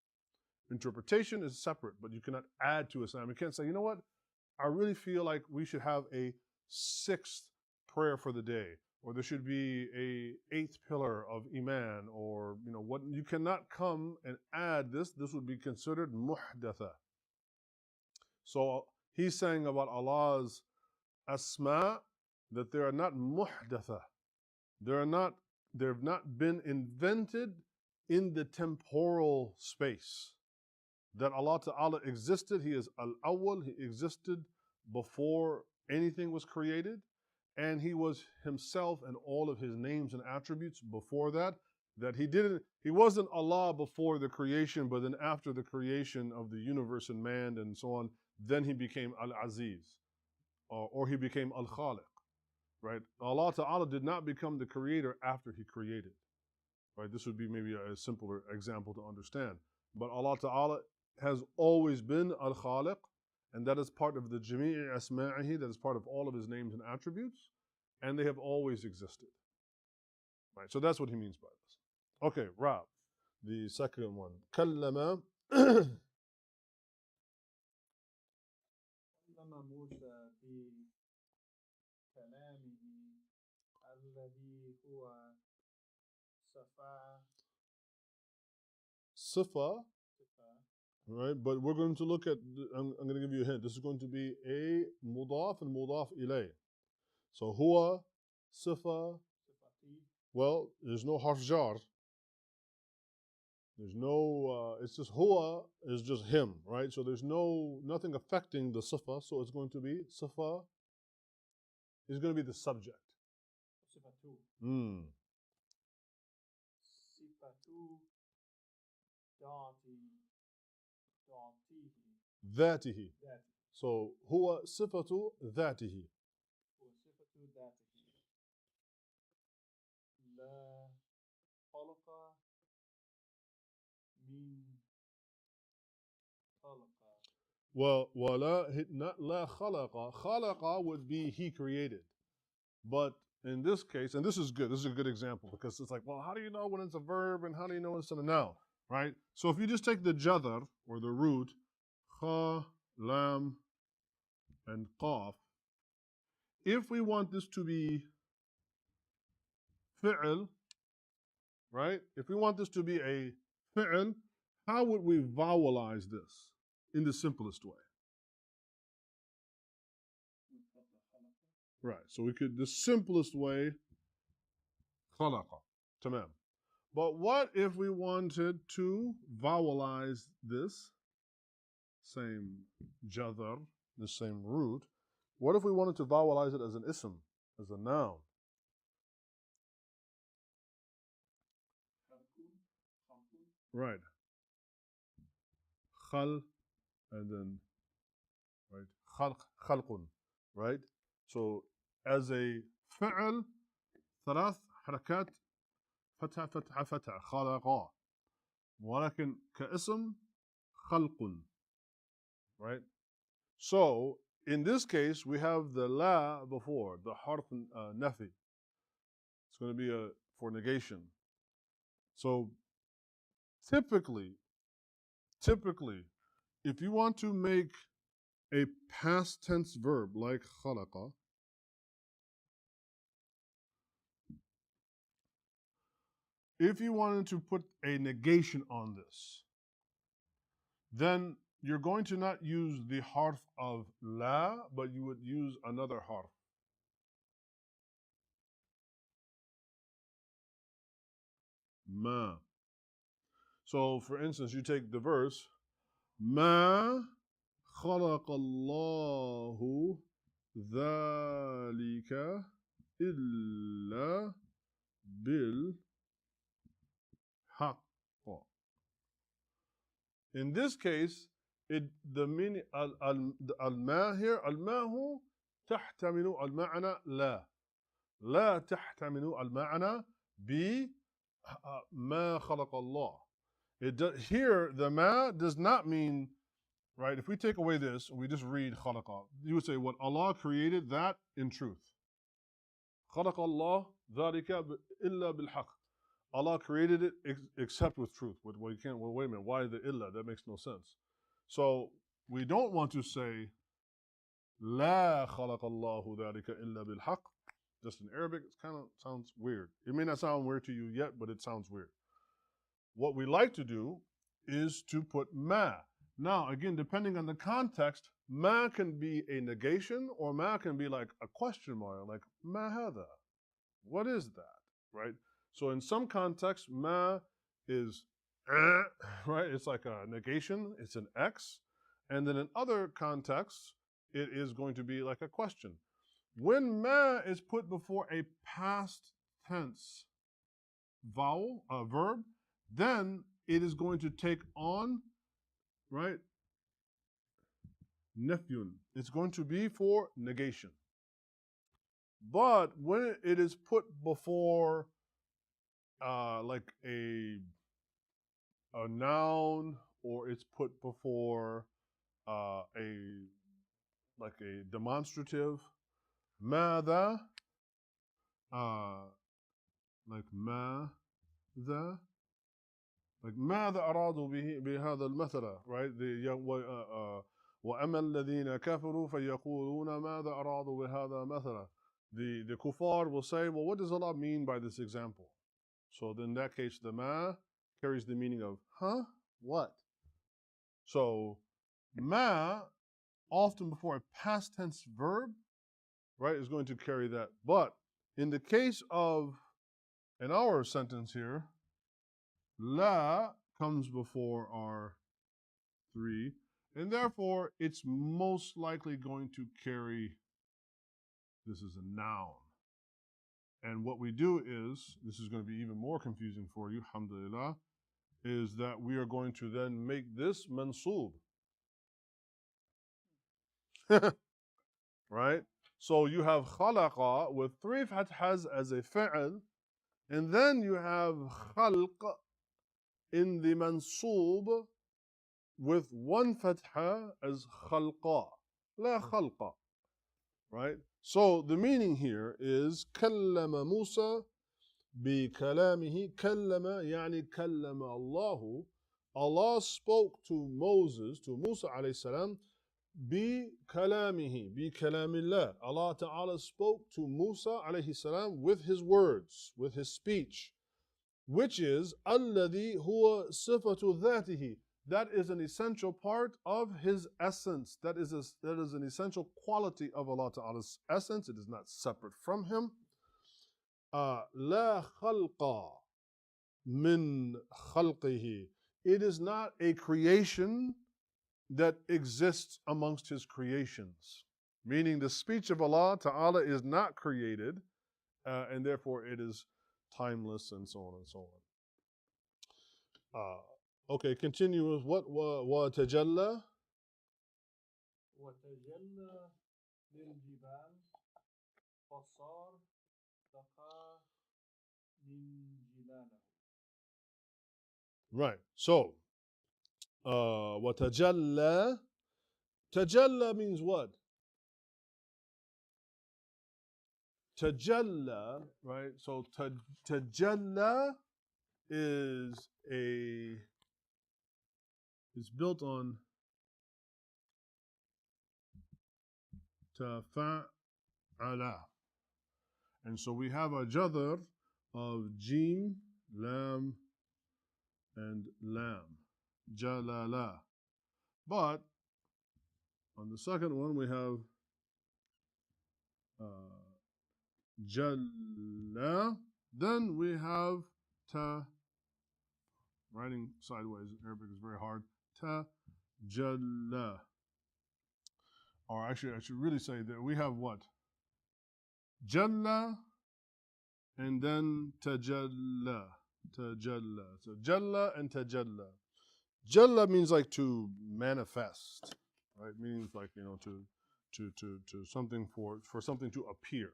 Interpretation is separate, but you cannot add to Islam. You can't say, you know what? I really feel like we should have a 6th prayer for the day, or there should be a 8th pillar of Iman, or what. You cannot come and add this. This would be considered muhdatha. So he's saying about Allah's asma that they are not muhdatha. They've not been invented in the temporal space. That Allah Ta'ala existed, He is al-awwal, He existed before anything was created, and He was Himself and all of His names and attributes before that, That he wasn't Allah before the creation, but then after the creation of the universe and man and so on, then he became Al-Aziz, or he became Al-Khaliq, right? Allah Ta'ala did not become the creator after he created, right? This would be maybe a simpler example to understand. But Allah Ta'ala has always been Al-Khaliq, and that is part of the Jami'i Asma'ihi, that is part of all of his names and attributes, and they have always existed. Right, so that's what he means by this. Okay, Rab, the second one. كلم موسى في كلامه الذي هو صفة, right? But we're going to look at, I'm going to give you a hint. This is going to be a mudaf and mudaf ilay. So huwa, صفة, well, there's no harf jar. There's no, it's just huwa is just him, right? So there's nothing affecting the sifa, so it's going to be sifa is going to be the subject. Sifatu ذاته. So huwa sifatu ذاته. لا خلق من خلق. Well, لا خلق. خلق would be he created. But in this case, and this is good, this is a good example because it's like, well, how do you know when it's a verb and how do you know when it's a noun, right? So if you just take the jadar or the root, kha, lam, and qaf, if we want this to be fi'l, right? If we want this to be a fi'l, how would we vowelize this in the simplest way? Right, so we could, the simplest way, khalaqa, tamam. But what if we wanted to vowelize this same jadar, the same root? What if we wanted to vowelize it as an ism, as a noun? Right. Khal, and then, right, khalq, khalqun, right? So as a fi'l, ثلاث حركات فتحة فتحة فتحة خلقا. ولكن كاسم خلق, right? So in this case, we have the la before, the harf nafi. It's going to be for negation. So typically, if you want to make a past tense verb like khalaqa, if you wanted to put a negation on this, then you're going to not use the harf of la, but you would use another harf. Ma. So for instance, you take the verse, Ma خلق الله ذلك إلا بالحق. In this case, the meaning al-ma here, al-ma تحتمل المعنى لا. لا تحتمل المعنى بما خلق الله. Here, the ma does not mean, right? If we take away this and we just read khalaqa, you would say what Allah created that in truth. خلق الله ذلك إلا بالحق. Allah created it except with truth. Well, you can't. Well, wait a minute. Why the illa? That makes no sense. So we don't want to say لا خلق الله ذلك إلا بالحق. Just in Arabic, it kind of sounds weird. It may not sound weird to you yet, but it sounds weird. What we like to do is to put ma. Now, again, depending on the context, ma can be a negation or ma can be like a question mark, like ma hada. What is that, right? So in some contexts, ma is right? It's like a negation, it's an X. And then in other contexts, it is going to be like a question. When ma is put before a past tense verb, then it is going to take on, right, nafyun. It's going to be for negation. But when it is put before like a noun, or it's put before a demonstrative, ماذا, like ماذا, like ماذا أرادوا بهذا المثل, right? وأما الذين كفروا فيقولون ماذا أرادوا بهذا مثلا. The kuffar will say, well, what does Allah mean by this example? So then in that case, the ma carries the meaning of, huh? What? So ma, often before a past tense verb, right, is going to carry that. But in the case of, in our sentence here, la comes before our three, and therefore it's most likely going to carry, this is a noun. And what we do is, this is going to be even more confusing for you, alhamdulillah, is that we are going to then make this mansoob. Right? So you have khalaqa with three fathas as a fi'l, and then you have khalq in the mansoob with one fatha as khalqa, la khalqa. Right? So the meaning here is كلم موسى بكلامه. كلم يعني كلم الله. Allah spoke to Moses, to Musa alayhi salam, بكلامه, بكلام الله. Allah Ta'ala spoke to Musa alayhi salam with his words, with his speech, which is الذي هو صفة ذاته. That is an essential part of his essence. That is an essential quality of Allah Ta'ala's essence. It is not separate from him. لا خلق من خلقه. It is not a creation that exists amongst his creations. Meaning the speech of Allah Ta'ala is not created, and therefore it is timeless, and so on and so on. Okay, continue with what? وَتَجَلَّى. وتجلى للجبال فصار سقى من جلاله. Right. So, وَتَجَلَّى. Tajalla means what? Tajalla, right? So tajalla is built on tafa'ala. And so we have a jadr of jim, lam, and lam. Jalala. But on the second one we have jalla. Then we have ta. Writing sideways in Arabic is very hard. Ta jalla. Or actually, I should really say that we have what? Jalla and then tajalla. Tajalla. So jalla and tajalla. Jalla means like to manifest, right? Means like, to something for something to appear.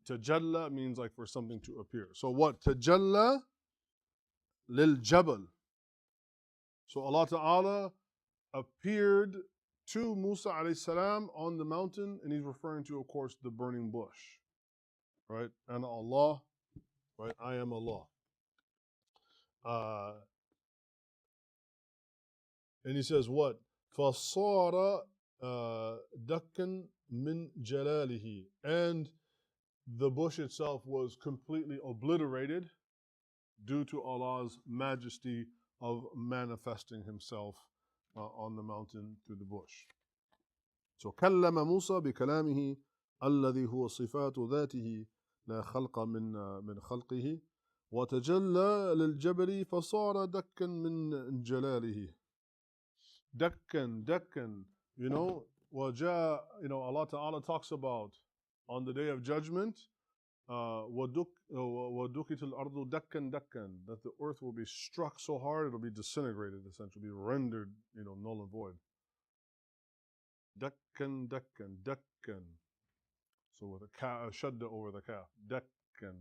Tajalla means like for something to appear. So what? Tajalla lil jabal. So Allah Ta'ala appeared to Musa alayhi salam on the mountain, and he's referring to, of course, the burning bush. Right? And Allah, right? I am Allah. And he says what? فَصَارَ دَكًّا مِنْ جَلَالِهِ. And the bush itself was completely obliterated due to Allah's majesty of manifesting himself on the mountain through the bush. So كلم موسى بكلامه الذي هو صفات ذاته لا خلق من خلقه وتجلى للجبل فصار دكا من جلاله. Dakkan, وجاء, Allah Ta'ala talks about on the day of judgment, وَدُكِتِ الْأَرْضُ دَكًّا دَكًّا, that the earth will be struck so hard it'll be disintegrated, essentially, be rendered, null and void. دَكًّا دَكًّا, دَكًّا. So with a shadda over the kaf. دَكًّا.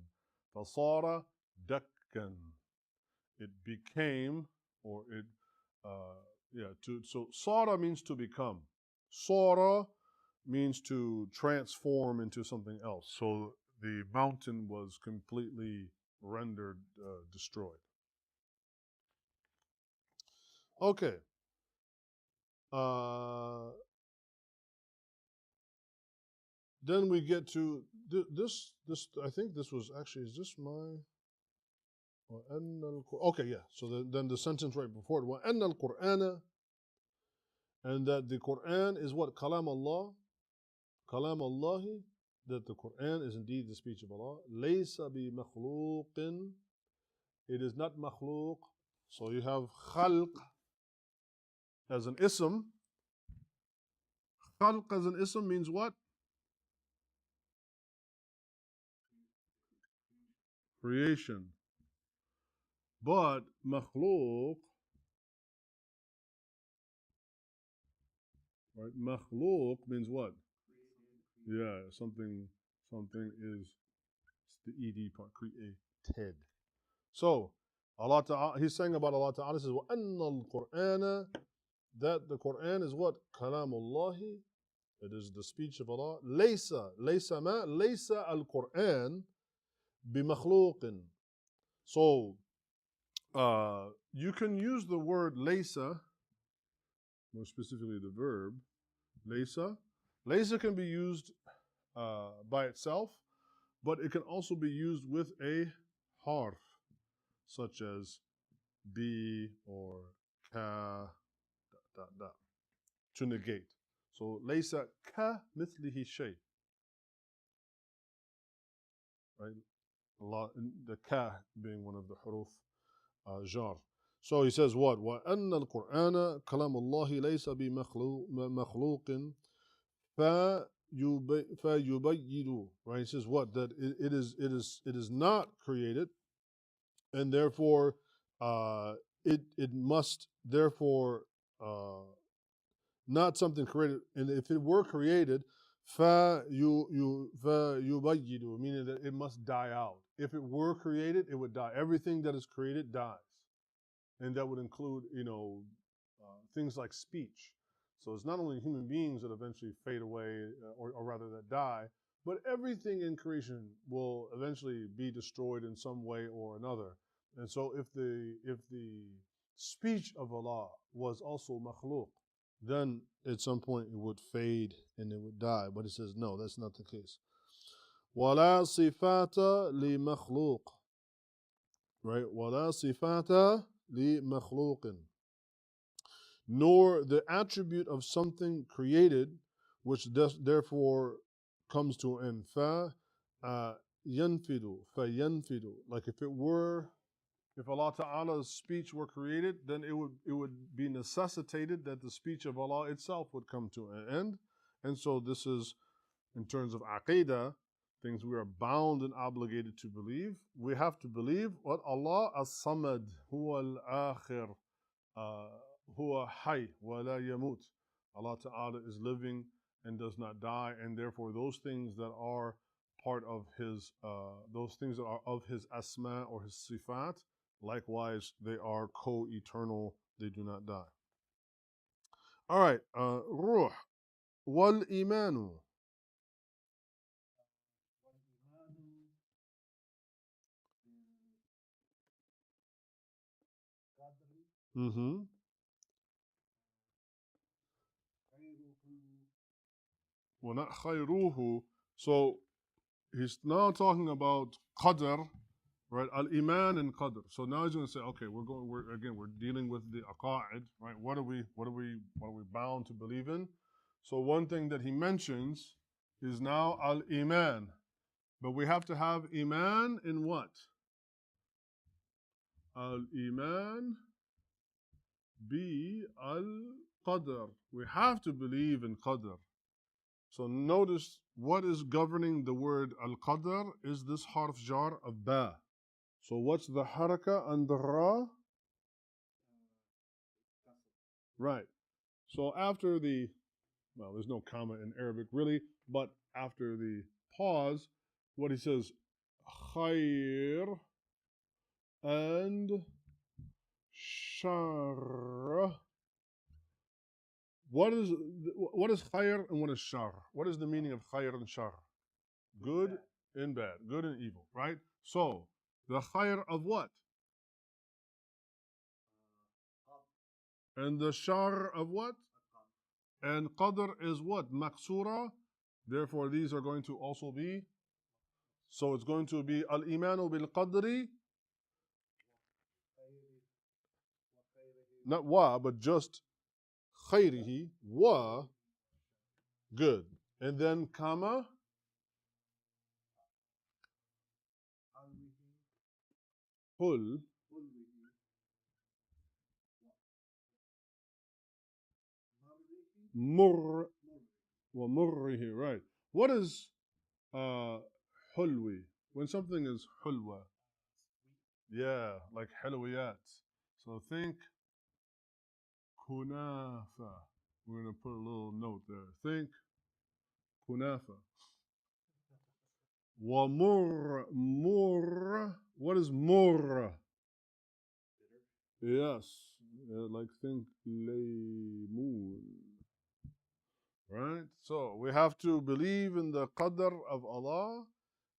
فَصَارَ دَكًّا. It became, or it, so sara means to become. Sara means to transform into something else. So the mountain was completely rendered destroyed. Okay. Then we get to this. I think this was actually. Is this my? Okay, yeah. So then the sentence right before it. وَأَنَّ الْقُرْآنَ, and that the Quran is what? Kalam Allah. Kalam Allahi, that the Quran is indeed the speech of Allah. لَيْسَ بِمَخْلُوقٍ, it is not makhluq. So you have khalq as an ism. Khalq as an ism means what? Creation. But makhluq, right? Makhluq means what? Yeah, something is the ed part, created. So Allah Ta'ala, he's saying about Allah Ta'ala, says, وَأَنَّ الْقُرْآنَ, that the Quran is what? Kalamullahi, it is the speech of Allah. Laysa al-Quran bimakhluqin. So you can use the word laysa, more specifically the verb laysa. Laysa can be used by itself, but it can also be used with a harf, such as bi or ka, to negate. So laysa ka mithlihi shay. Right? Allah, the ka being one of the huruf jar. So he says what? وَأَنَّ الْقُرْآنَ كَلَامُ اللَّهِ لَيْسَ بِمَخْلُوقٍ فَيُبَيِّنُ. Right? He says what? That it is not created, and therefore it must therefore not something created. And if it were created, فَيُبَيِّنُ, meaning that it must die out. If it were created, it would die. Everything that is created dies. And that would include, things like speech. So it's not only human beings that eventually fade away, or rather that die, but everything in creation will eventually be destroyed in some way or another. And so if the speech of Allah was also makhluq, then at some point it would fade and it would die. But it says no, that's not the case. وَلَا صِفَاتَ لِمَخْلُوقٍ. Right? وَلَا صِفَاتَ لِمَخْلُوقٍ. Nor the attribute of something created, which therefore comes to an end. فَيَنْفِدُ. Like if Allah Ta'ala's speech were created, then it would be necessitated that the speech of Allah itself would come to an end. And so this is, in terms of aqidah, things we are bound and obligated to believe. We have to believe what? Allah as-samad, huwa al-akhir, huwa hay wa la yamut. Allah Ta'ala is living and does not die, and therefore those things that are part of his, those things that are of his asma or his sifat, likewise they are co-eternal, they do not die. All right, ruh wal imanu. Mm-hmm. Well, not khayruhu. So he's now talking about qadr, right? Al-iman and qadr. So now he's going to say, okay, we're dealing with the aqa'id, right? What are we bound to believe in? So one thing that he mentions is now al-iman. But we have to have iman in what? Al-iman bi al-qadr. We have to believe in qadr. So notice what is governing the word al-qadr is this harf jar of ba. So what's the haraka and the ra? Right. So after the, well, there's no comma in Arabic really, but after the pause, what he says, khair and shar. What is khair and what is shar? What is the meaning of khair and shar? Good and bad, good and evil, right? So the khair of what? And the shar of what? And qadr is what? Maqsura. Therefore, these are going to also be. So it's going to be al-imanu bil qadri. Not wa, but just khayrihi. Wa. Good. And then kama. Hul. Mur. Wa murrihi. Right. What is hulwi? When something is hulwa. Yeah, like halawiyat. So think kunafa. We're going to put a little note there. Think kunafa. Wa mur. What is mur? Yes, like think laymoon. Right? So we have to believe in the qadr of Allah,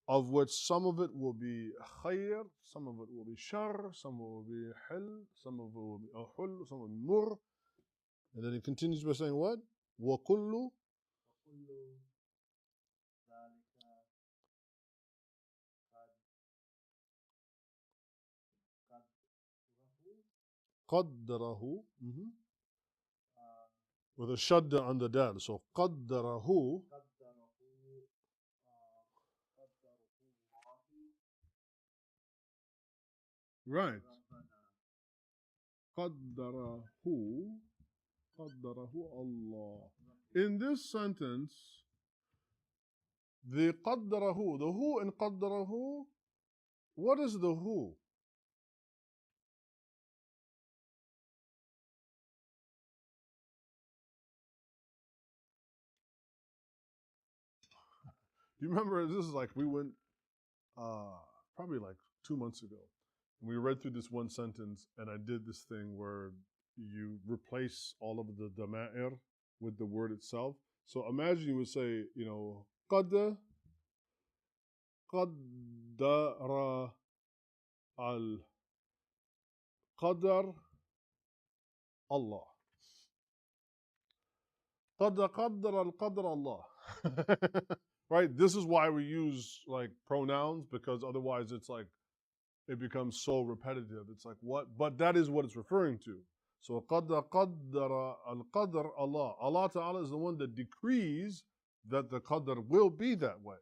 of which some of it will be khayr, some of it will be shar, some of it will be hil, some of it will be hul, some of it will be mur. And then he continues by saying what? وَكُلُّ قدره with a shadda on the dal. So قدره right. قدره Allah. In this sentence, the قدره, the who in قدره, what is the who? Do you remember, this is like we went probably like 2 months ago. And we read through this one sentence and I did this thing where you replace all of the dama'ir with the word itself. So imagine you would say, you know, قدر القدر الله. قدر القدر الله. Right? This is why we use like pronouns, because otherwise it's like it becomes so repetitive. It's like what? But that is what it's referring to. So قدر القدر Allah. Allah Ta'ala is the one that decrees that the qadr will be that way.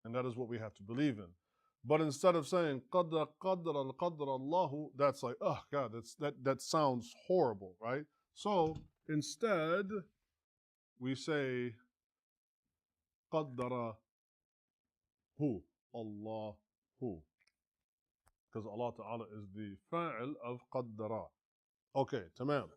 And that is what we have to believe in. But instead of saying قدر القدر الله, that's like, oh God, that sounds horrible, right? So instead we say قدره Allah who, because Allah Ta'ala is the fa'il of قدر. Okay, تمام.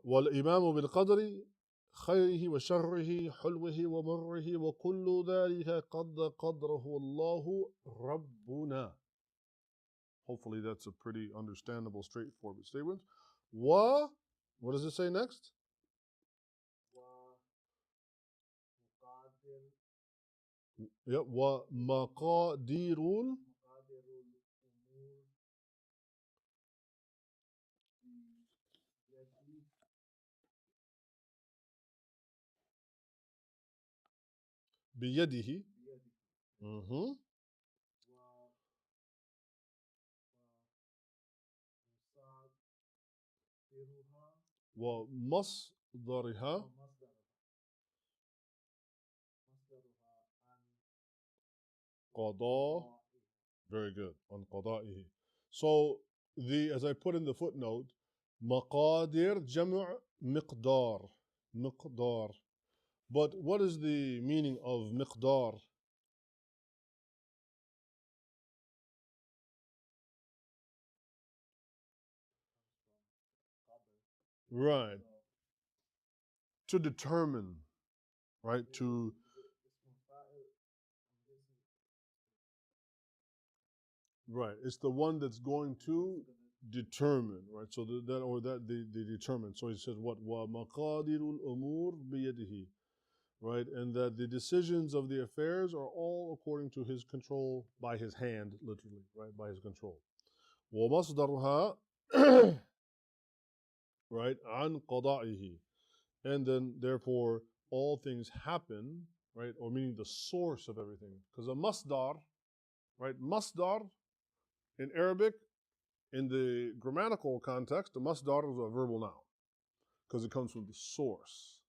والإمام بالقدر خيره وشره حلوه ومره وكل ذلك قد قدره الله ربنا. Hopefully that's a pretty understandable, straightforward statement. What does it say next? Yeah, ومقادير بيده. ومصدرها قضاء. Very good. On قضائه. So as I put in the footnote, مقادير جمع مقدار. But what is the meaning of miqdar? Right. To determine, right? To right. It's the one that's going to determine, right? So they determine. So he says what wa maqadirul umur biyadihi, right? And that the decisions of the affairs are all according to his control, by his hand, literally, right? By his control. Wa masdaruha, right? An qada'ihi. And then therefore all things happen, right? Or meaning the source of everything. Because a masdar, right? Masdar in Arabic, in the grammatical context, the masdar is a verbal noun because it comes from the source.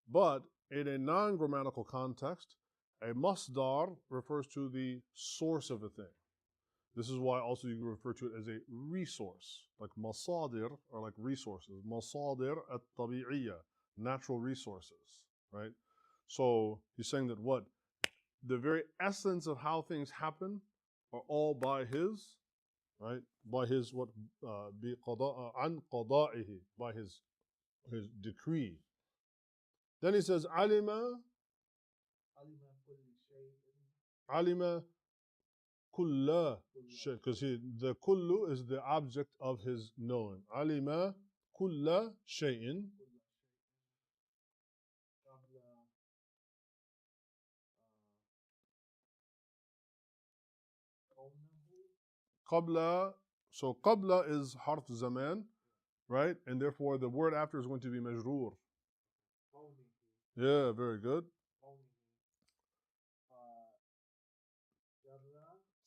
But in a non-grammatical context, a masdar refers to the source of a thing. This is why also you refer to it as a resource, like masadir are like resources. Masadir at-tabi'iyyah, natural resources, right? So he's saying that what? The very essence of how things happen are all by his, right? By his what? An qada'ihi, by his decree. Then he says, alima alima kulla shay, because the kullu is the object of his knowing. Alima kulla shay'in qabla. So qabla is harf zaman, right? And therefore the word after is going to be majroor. Yeah, very good.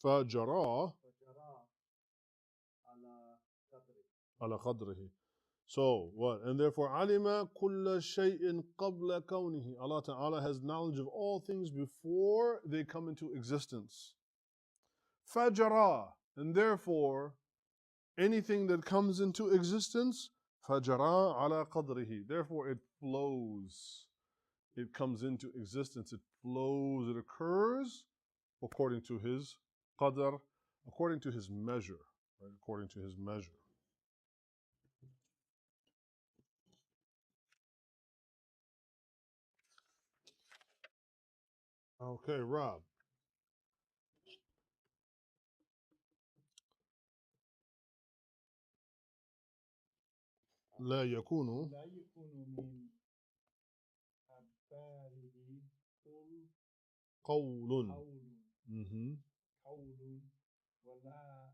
فجرى على قدره. So what? And therefore علم كل شيء قبل كونه. Allah Ta'ala has knowledge of all things before they come into existence. فجرى. And therefore anything that comes into existence, فجرى على قدره. Therefore it flows. It comes into existence. It flows. It occurs according to his qadr, according to his measure, right? According to his measure. Okay, Rob. لا يكون من أباره قول. قول ولا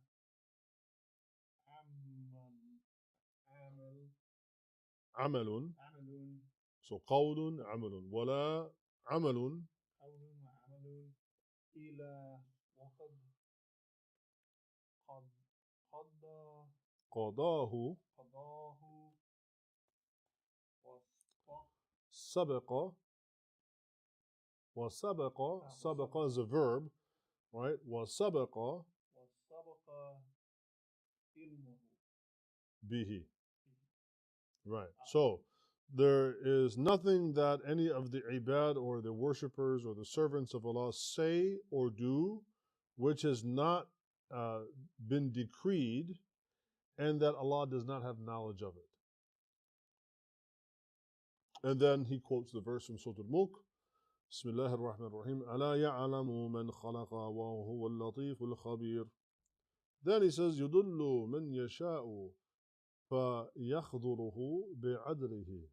عمل. عمل So قول عمل ولا عمل وعمل إلى وقد قضاه سبق. سبق is a verb, right? وسبق علمه به. Right. So there is nothing that any of the ibad or the worshippers or the servants of Allah say or do which has not been decreed and that Allah does not have knowledge of it. And then he quotes the verse from Surah Al-Mulk. Bismillah ar-Rahman ar-Rahim. أَلَا يَعْلَمُ مَنْ خَلَقَ وَهُوَ اللَّطِيفُ الْخَبِيرُ. Then he says, يُضُلُّ مَنْ يَشَاءُ فَيَخْذُرُهُ بِعَدْلِهِ.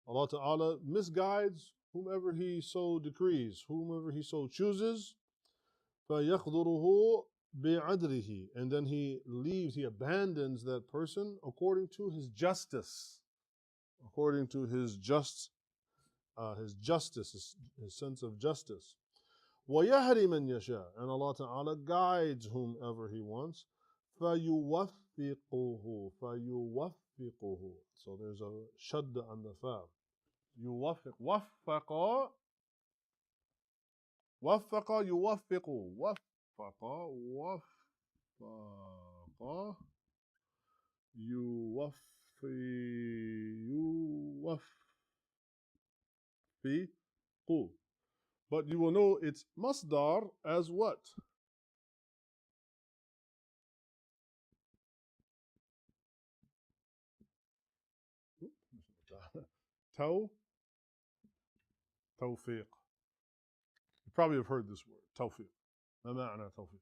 Allah Ta'ala misguides whomever He so decrees, whomever He so chooses. فَيَخْذُرُهُ بِعَدْلِهِ. And then He leaves, He abandons that person according to His justice. According to His justice, His sense of justice. وَيَهْدِي مَنْ يَشَاءُ. And Allah Ta'ala guides whomever He wants. فَيُوَفِّقُهُ. So there's a shadda on the fa. يوفق. وفق يوفق. وفق يوفق. But you will know its masdar as what? Tawfiq. You probably have heard this word, tawfiq. ما معنى توفيق؟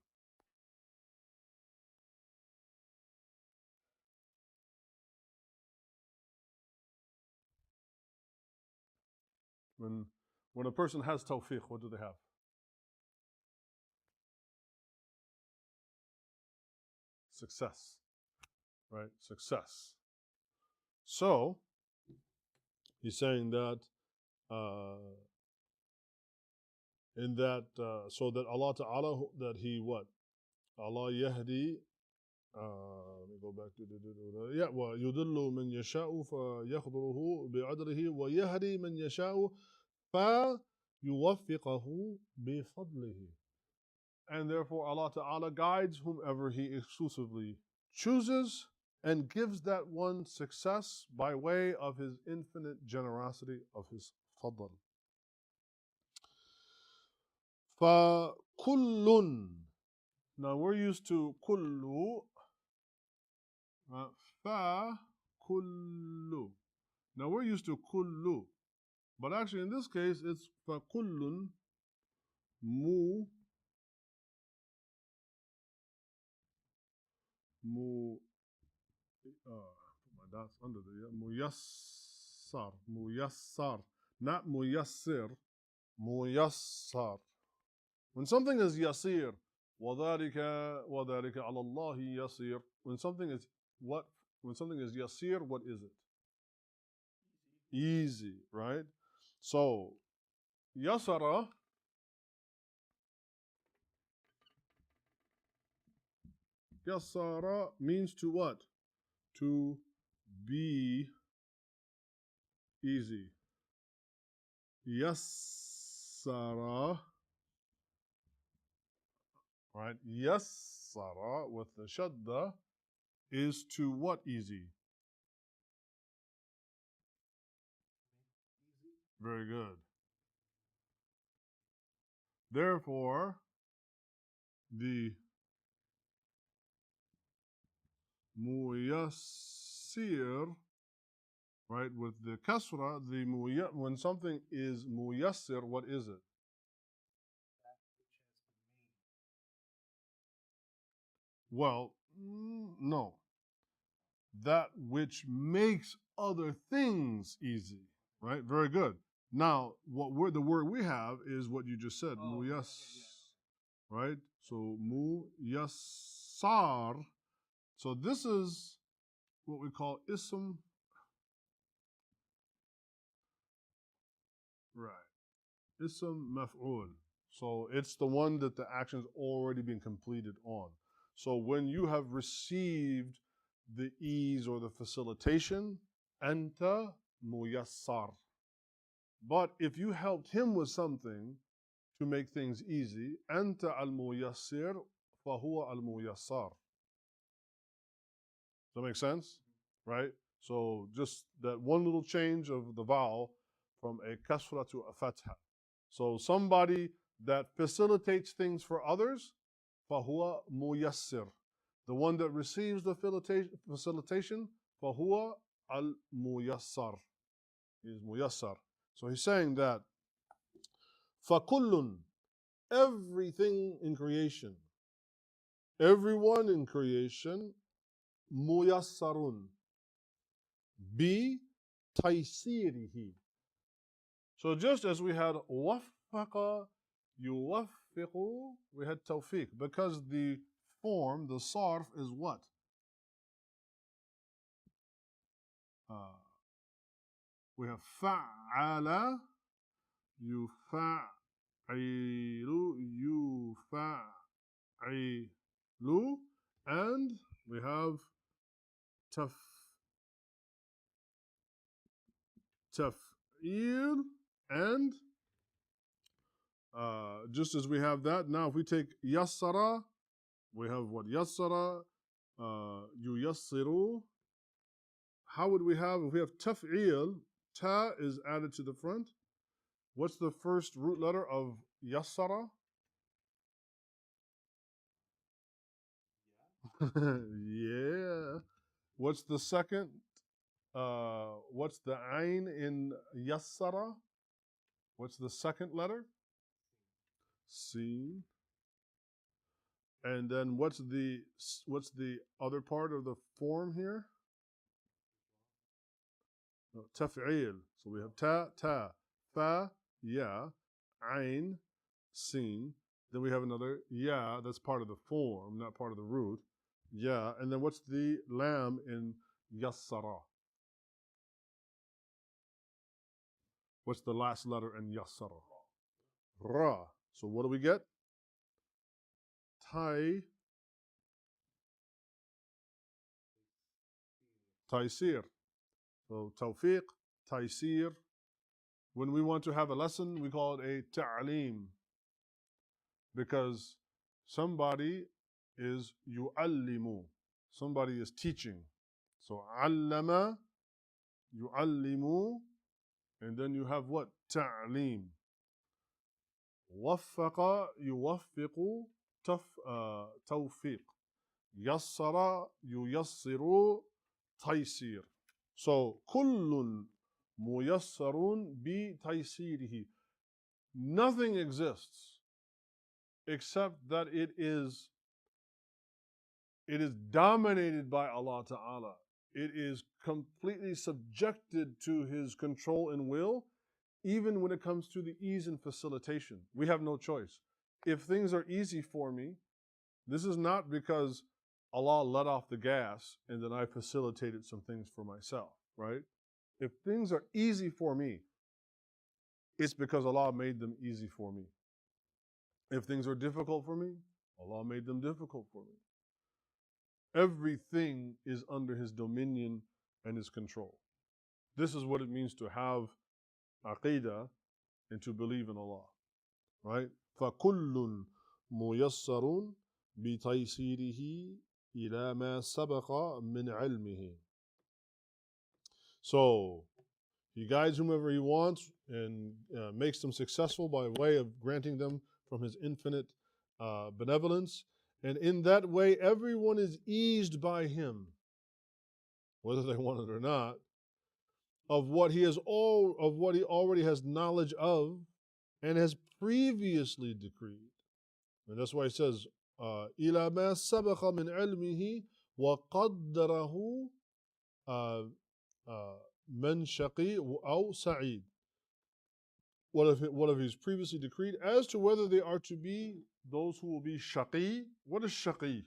When a person has tawfiq, what do they have? Success, right? Success. So he's saying that in that so that Allah Ta'ala that He what? Allah Yahdi. Let me go back to yeah. ويضل من يشاء فيخذله بعدله ويهدي من يشاء فيوفقه بفضله. And therefore Allah Ta'ala guides whomever He exclusively chooses and gives that one success by way of His infinite generosity of His fadl. فَكُلٌّ. Now we're used to kullu. فَكُلُّ. Now we're used to kullu. But actually in this case it's فَكُلٌّ mu my dots under there. Muyassar, not muyassir, muyassar. When something is yasir, وَذَلِكَ عَلَى اللَّهِ يَسِيرٌ. When something is what? When something is yasir, what is it? Easy, right? So, yasara means to what? To be easy. Yassara, right? Yassara with the shadda is to what easy? Very good. Therefore, the muyassir, right, with the kasra, when something is muyassir, what is it? Well, no. That which makes other things easy, right? Very good. Now, the word we have is what you just said, right? So muyassar. So this is what we call ism, right? Ism maf'ul. So it's the one that the action's already been completed on. So when you have received the ease or the facilitation, anta muyassar. But if you helped him with something to make things easy, anta al-muyassir fahuwa al-muyassar. Does that make sense? Right? So just that one little change of the vowel from a kasra to a fatha. So somebody that facilitates things for others, fahuwa muyassir. The one that receives the facilitation, fahuwa al-muyassar. He is muyassar. So he's saying that fakullun, everything in creation, everyone in creation, muyassarun, bi taysīrihi. So just as we had waffaqa, yuwaffiqu, we had tawfiq, because the form, the sarf is what? We have fa'ala, yufa'ilu, yufa'ilu, and we have taf'il, and just as we have that, now if we take yassara, we have what? Yassara, yuyassiru. How would we have, if we have taf'il, ta is added to the front, What's the first root letter of yassara? Yeah. What's the second? What's the ayn in yassara? What's the second letter? Sin. And then what's the other part of the form here? No, taf'il. So we have ta, fa, ya, ayn, sin. Then we have another ya, that's part of the form, not part of the root. Ya. And then what's the lam in yassara? What's the last letter in yassara? Ra. So what do we get? Taysīr. So tawfiq, taysīr. When we want to have a lesson, we call it a ta'aleem, because somebody is yu'allimu. Somebody is teaching. So allama, yu'allimu, and then you have what? Ta'aleem. Waffaqa, yuwaffiqu, tawfiq. Yassara, yuyassiru, taysīr. So kullun muyassarun bi taysīrihi. Nothing exists except that it is dominated by Allah Ta'ala. It is completely subjected to His control and will, even when it comes to the ease and facilitation. We have no choice. If things are easy for me, this is not because Allah let off the gas and then I facilitated some things for myself, right? If things are easy for me, it's because Allah made them easy for me. If things are difficult for me, Allah made them difficult for me. Everything is under His dominion and His control. This is what it means to have aqidah and to believe in Allah, right? فَكُلٌّ مُيَسَّرٌ بِتَيْسِيرِهِ إِلَى مَا سَبَقَ مِنْ عِلْمِهِ. So, He guides whomever He wants and makes them successful by way of granting them from His infinite benevolence. And in that way, everyone is eased by Him, whether they want it or not, of what He already has knowledge of and has previously decreed. And that's why He says, إِلَى مَا سَبَقَ مِنْ عِلْمِهِ وَقَدَّرَهُ مَنْ شَقِي أَوْ سَعِيد. What if He's previously decreed as to whether they are to be those who will be shaqi. What is shaqi?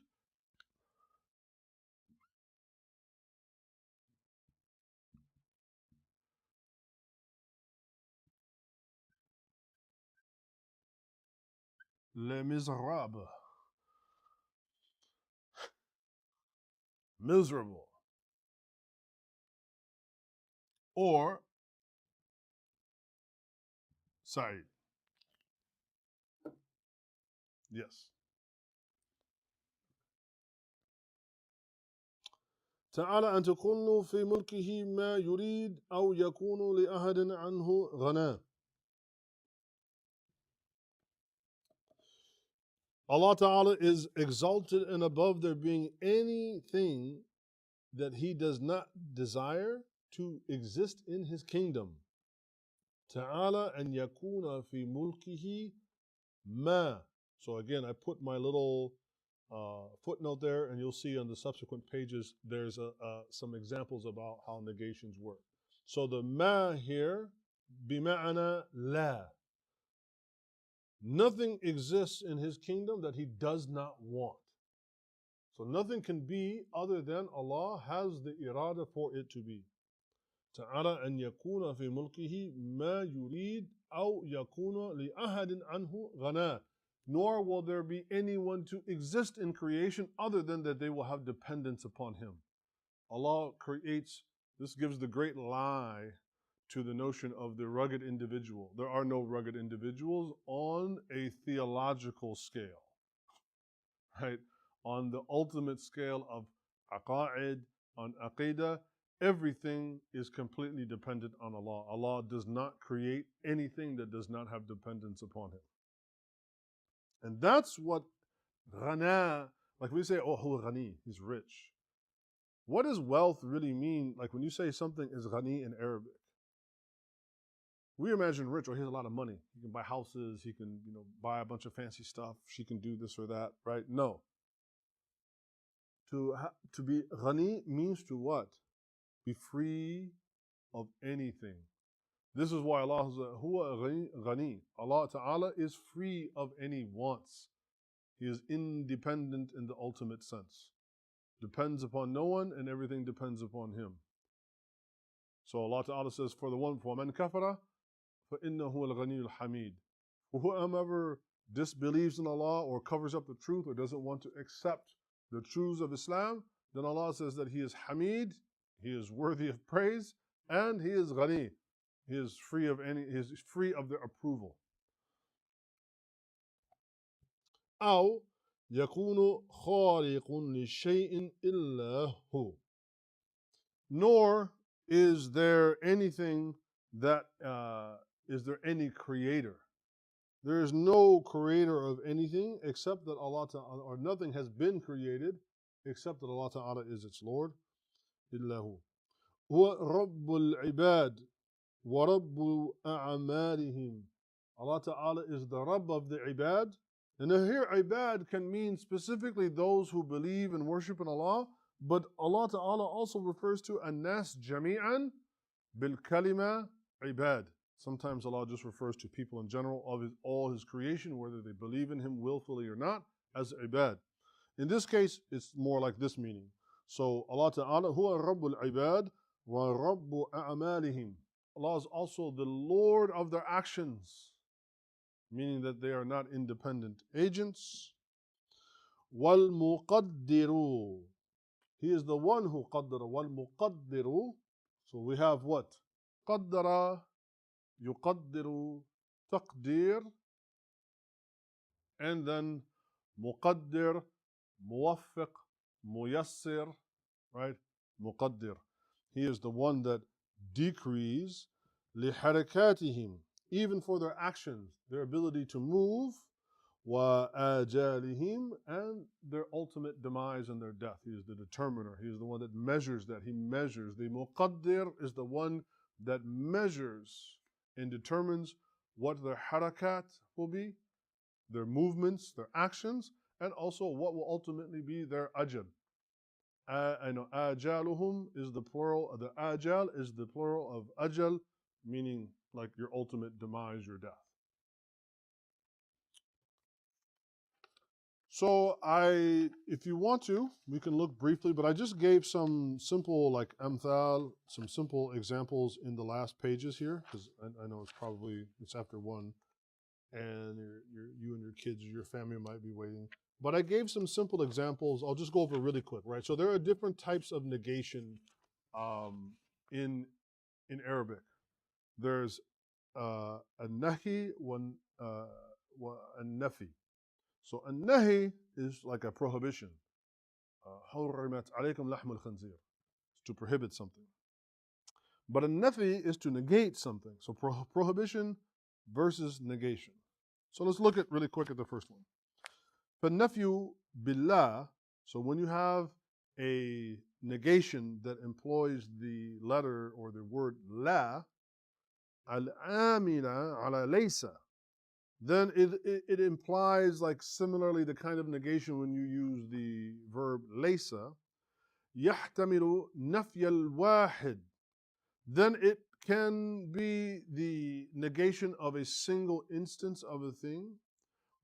Les Miserables. Miserable. Or Sa'id. Yes. تعالى أن تكون في ملكه ما يريد أو يكون لأحد عنه غنى. Allah Ta'ala is exalted and above there being anything that He does not desire to exist in His kingdom. Ta'ala an yakuna fi mulkihi ma. So again, I put my little footnote there, and you'll see on the subsequent pages there's some examples about how negations work. So the ma here, bima'ana la. Nothing exists in His kingdom that He does not want. So nothing can be other than Allah has the irada for it to be. Ta'ala an yakuna fi mulkihi ma yurid aw yakuna li ahadin anhu ghana. Nor will there be anyone to exist in creation other than that they will have dependence upon Him. Allah creates, this gives the great lie to the notion of the rugged individual. There are no rugged individuals on a theological scale, right? On the ultimate scale of aqa'id, on aqidah, everything is completely dependent on Allah. Allah does not create anything that does not have dependence upon Him. And that's what ghana, like we say, oh, huwa ghani, he's rich. What does wealth really mean? Like when you say something is ghani in Arabic, we imagine rich, or he has a lot of money. He can buy houses, he can, buy a bunch of fancy stuff, she can do this or that, right? No. To be ghani means to what? Be free of anything. This is why Allah says, huwa ghani. Allah Ta'ala is free of any wants. He is independent in the ultimate sense. Depends upon no one, and everything depends upon Him. So Allah Ta'ala says, for the one, فَمَنْ كَفَرَ فَإِنَّهُ الْغَنِيُّ الْحَمِيدُ. Whoever disbelieves in Allah or covers up the truth or doesn't want to accept the truths of Islam, then Allah says that He is Hamid, He is worthy of praise, and He is Ghani. He is free of their approval. أو يكون خالق لشيء إلا هو. Nor is there anything that is there any creator. There is no creator of anything except that Allah Ta'ala, or nothing has been created except that Allah Ta'ala is its Lord. إلا هو. هو رب العباد وَرَبُّ أَعْمَالِهِمْ. Allah Ta'ala is the Rabb of the ibad. And here ibad can mean specifically those who believe and worship in Allah, but Allah Ta'ala also refers to an-nas jami'an bil-kalima ibad. Sometimes Allah just refers to people in general of all His creation, whether they believe in Him willfully or not, as ibad. In this case, it's more like this meaning. So Allah Ta'ala, huwa rabbul ibad wa rabbu a'malihim. Allah is also the Lord of their actions, meaning that they are not independent agents. وَالْمُقَدِّرُ. He is the one who qaddara. وَالْمُقَدِّرُ. So we have what? قَدَّرَ, يُقَدِّرُ, تَقْدِير, and then مُقَدِّر, مُوَفِّق, مُيَسِّر, right? مُقَدِّر. He is the one that decrees لِحَرَكَاتِهِمْ, even for their actions, their ability to move, وَآجَالِهِمْ, and their ultimate demise and their death. He is the determiner. He is the one that measures that. He measures. The muqaddir is the one that measures and determines what their harakat will be, their movements, their actions, and also what will ultimately be their ajal. Ajaluhum is the plural. The ajal is the plural of ajal, meaning like your ultimate demise, your death. So if you want to, we can look briefly, but I just gave some simple like amthal, some simple examples in the last pages here, because I know it's after 1, and you and your kids or your family might be waiting. But I gave some simple examples. I'll just go over really quick, right? So there are different types of negation in Arabic. There's a nahi and nafi. So a nahi is like a prohibition. حُرِّمَتْ عَلَيْكُمْ لَحْمُ الْخِنْزِيرِ, to prohibit something. But a nafi is to negate something. So prohibition versus negation. So let's look at really quick at the first one. فَالنَّفْيُ بِاللَّهِ. So when you have a negation that employs the letter or the word la, al-amila ala laysa, then it implies like similarly the kind of negation when you use the verb laysa. يَحْتَمِلُ نَفْيَ الْوَاحِدِ. Then it can be the negation of a single instance of a thing.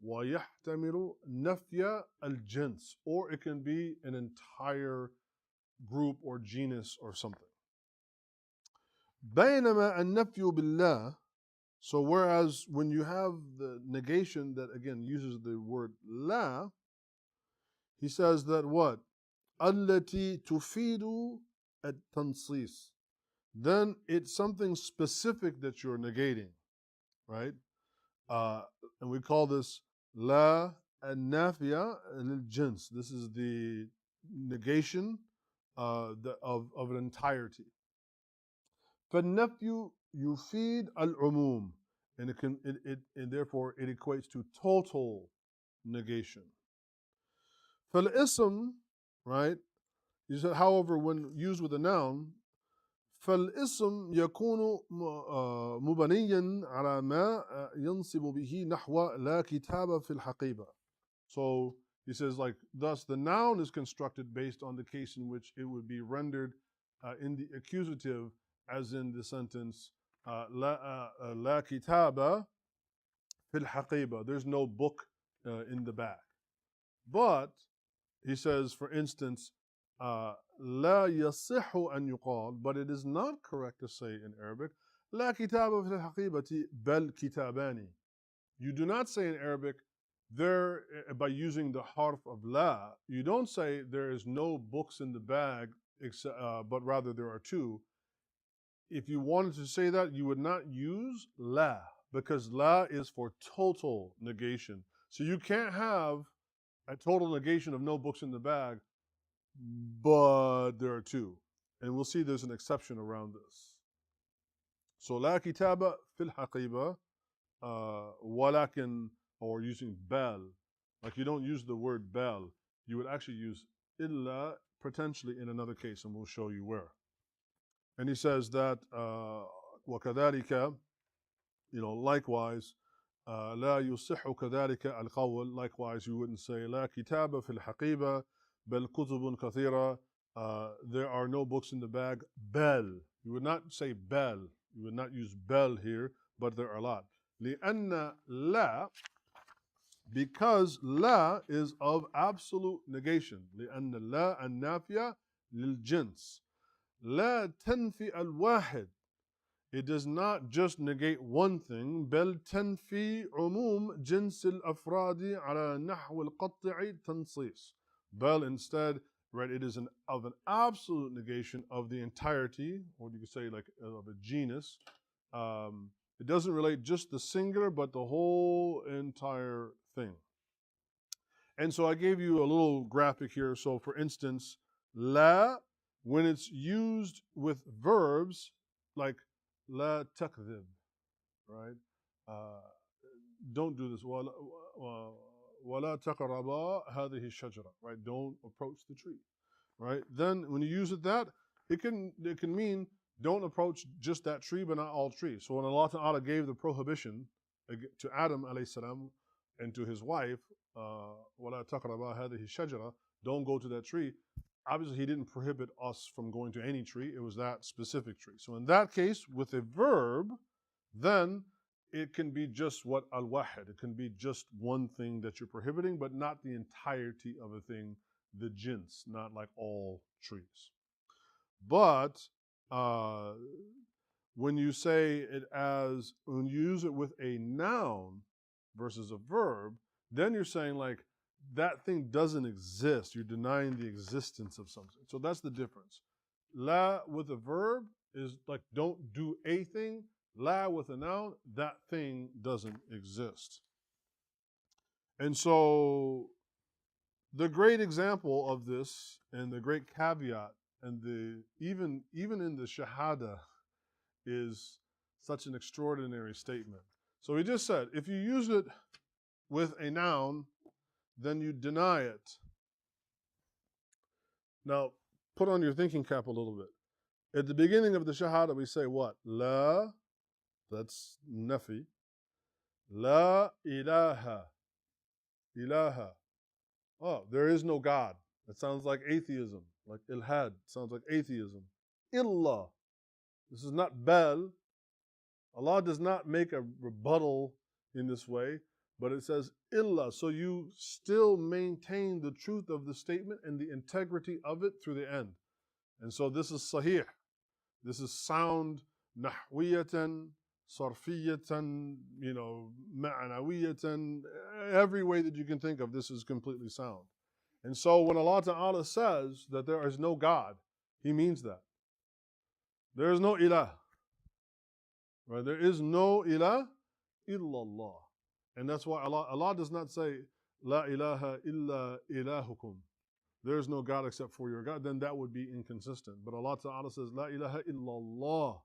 وَيَحْتَمِلُ نَفْيَ الْجِنْس. Or it can be an entire group or genus or something. بَيْنَمَا النَّفْيُ بِاللَّهِ. So whereas when you have the negation that again uses the word la, he says that what? التي تفيد التنصيص. Then it's something specific that you're negating, right? And we call this la al-nafiya lil-jins. This is the negation of an entirety. فالنفي يفيد العموم, and and therefore it equates to total negation. فالاسم, right? He said, however, when used with a noun, فالاسم يكون مبنيا على ما ينصب به نحو لا كتاب في الحقيبة. So he says, like, thus the noun is constructed based on the case in which it would be rendered in the accusative, as in the sentence لا كتاب في الحقيبة. There's no book in the bag. But he says, for instance, لا يصح أن يقال, but it is not correct to say in Arabic, لا كتاب في الحقيبة بل كتابان. You do not say in Arabic, there, by using the harf of la, you don't say there is no books in the bag, but rather there are two. If you wanted to say that, you would not use la, because la is for total negation. So you can't have a total negation of no books in the bag, but there are two. And we'll see there's an exception around this. So la kitaba fil haqiba, walakin, or using bel, like you don't use the word bel, you would actually use illa potentially in another case, and we'll show you where. And he says that وكذلك, likewise, لا يصح كذلك القول, likewise you wouldn't say لا كتاب في الحقيبة بل كتب كثيرة, there are no books in the bag, bel, you would not say bel, you would not use bel here, but there are a lot. لأن لا, because la is of absolute negation. لأن لا النافية للجنس. لا تنفي الواحد. It does not just negate one thing. بل تنفي عموم جنس الأفراد على نحو القطع تنصيص. Bel instead, right, it is of an absolute negation of the entirety, or you could say like of a genus. It doesn't relate just the singular, but the whole entire thing. And so I gave you a little graphic here. So for instance, la, when it's used with verbs, like la takdhib, right? Don't do this. وَلَا تَقْرَبَا هَذِهِ الشَّجَرَةِ, right? Don't approach the tree, right? Then when you use it can mean don't approach just that tree, but not all trees. So when Allah Ta'ala gave the prohibition to Adam alayhi salam and to his wife, وَلَا تَقْرَبَا هَذِهِ الشَّجَرَةِ, don't go to that tree, obviously he didn't prohibit us from going to any tree. It was that specific tree. So in that case, with a verb, then it can be just what al-wahid. It can be just one thing that you're prohibiting, but not the entirety of a thing, the jins, not like all trees. But when you use it with a noun versus a verb, then you're saying like that thing doesn't exist. You're denying the existence of something. So that's the difference. La with a verb is like don't do a thing. La with a noun, that thing doesn't exist. And so the great example of this and the great caveat and even in the shahada is such an extraordinary statement. So he just said, if you use it with a noun, then you deny it. Now, put on your thinking cap a little bit. At the beginning of the shahada, we say what? La, that's nafi. La ilaha. Ilaha. Oh, there is no God. That sounds like atheism, like ilhad. Sounds like atheism. Illah. This is not bal. Allah does not make a rebuttal in this way, but it says illah. So you still maintain the truth of the statement and the integrity of it through the end. And so this is sahih. This is sound nahwiyatan, sarfiyatan, ma'nawiyatan. Every way that you can think of, this is completely sound. And so when Allah Ta'ala says that there is no God, He means that. There is no ilah. Right? There is no ilah illallah. And that's why Allah does not say, La ilaha illa ilahukum. there is no God except for your God, then that would be inconsistent. But Allah Ta'ala says, La ilaha illallah.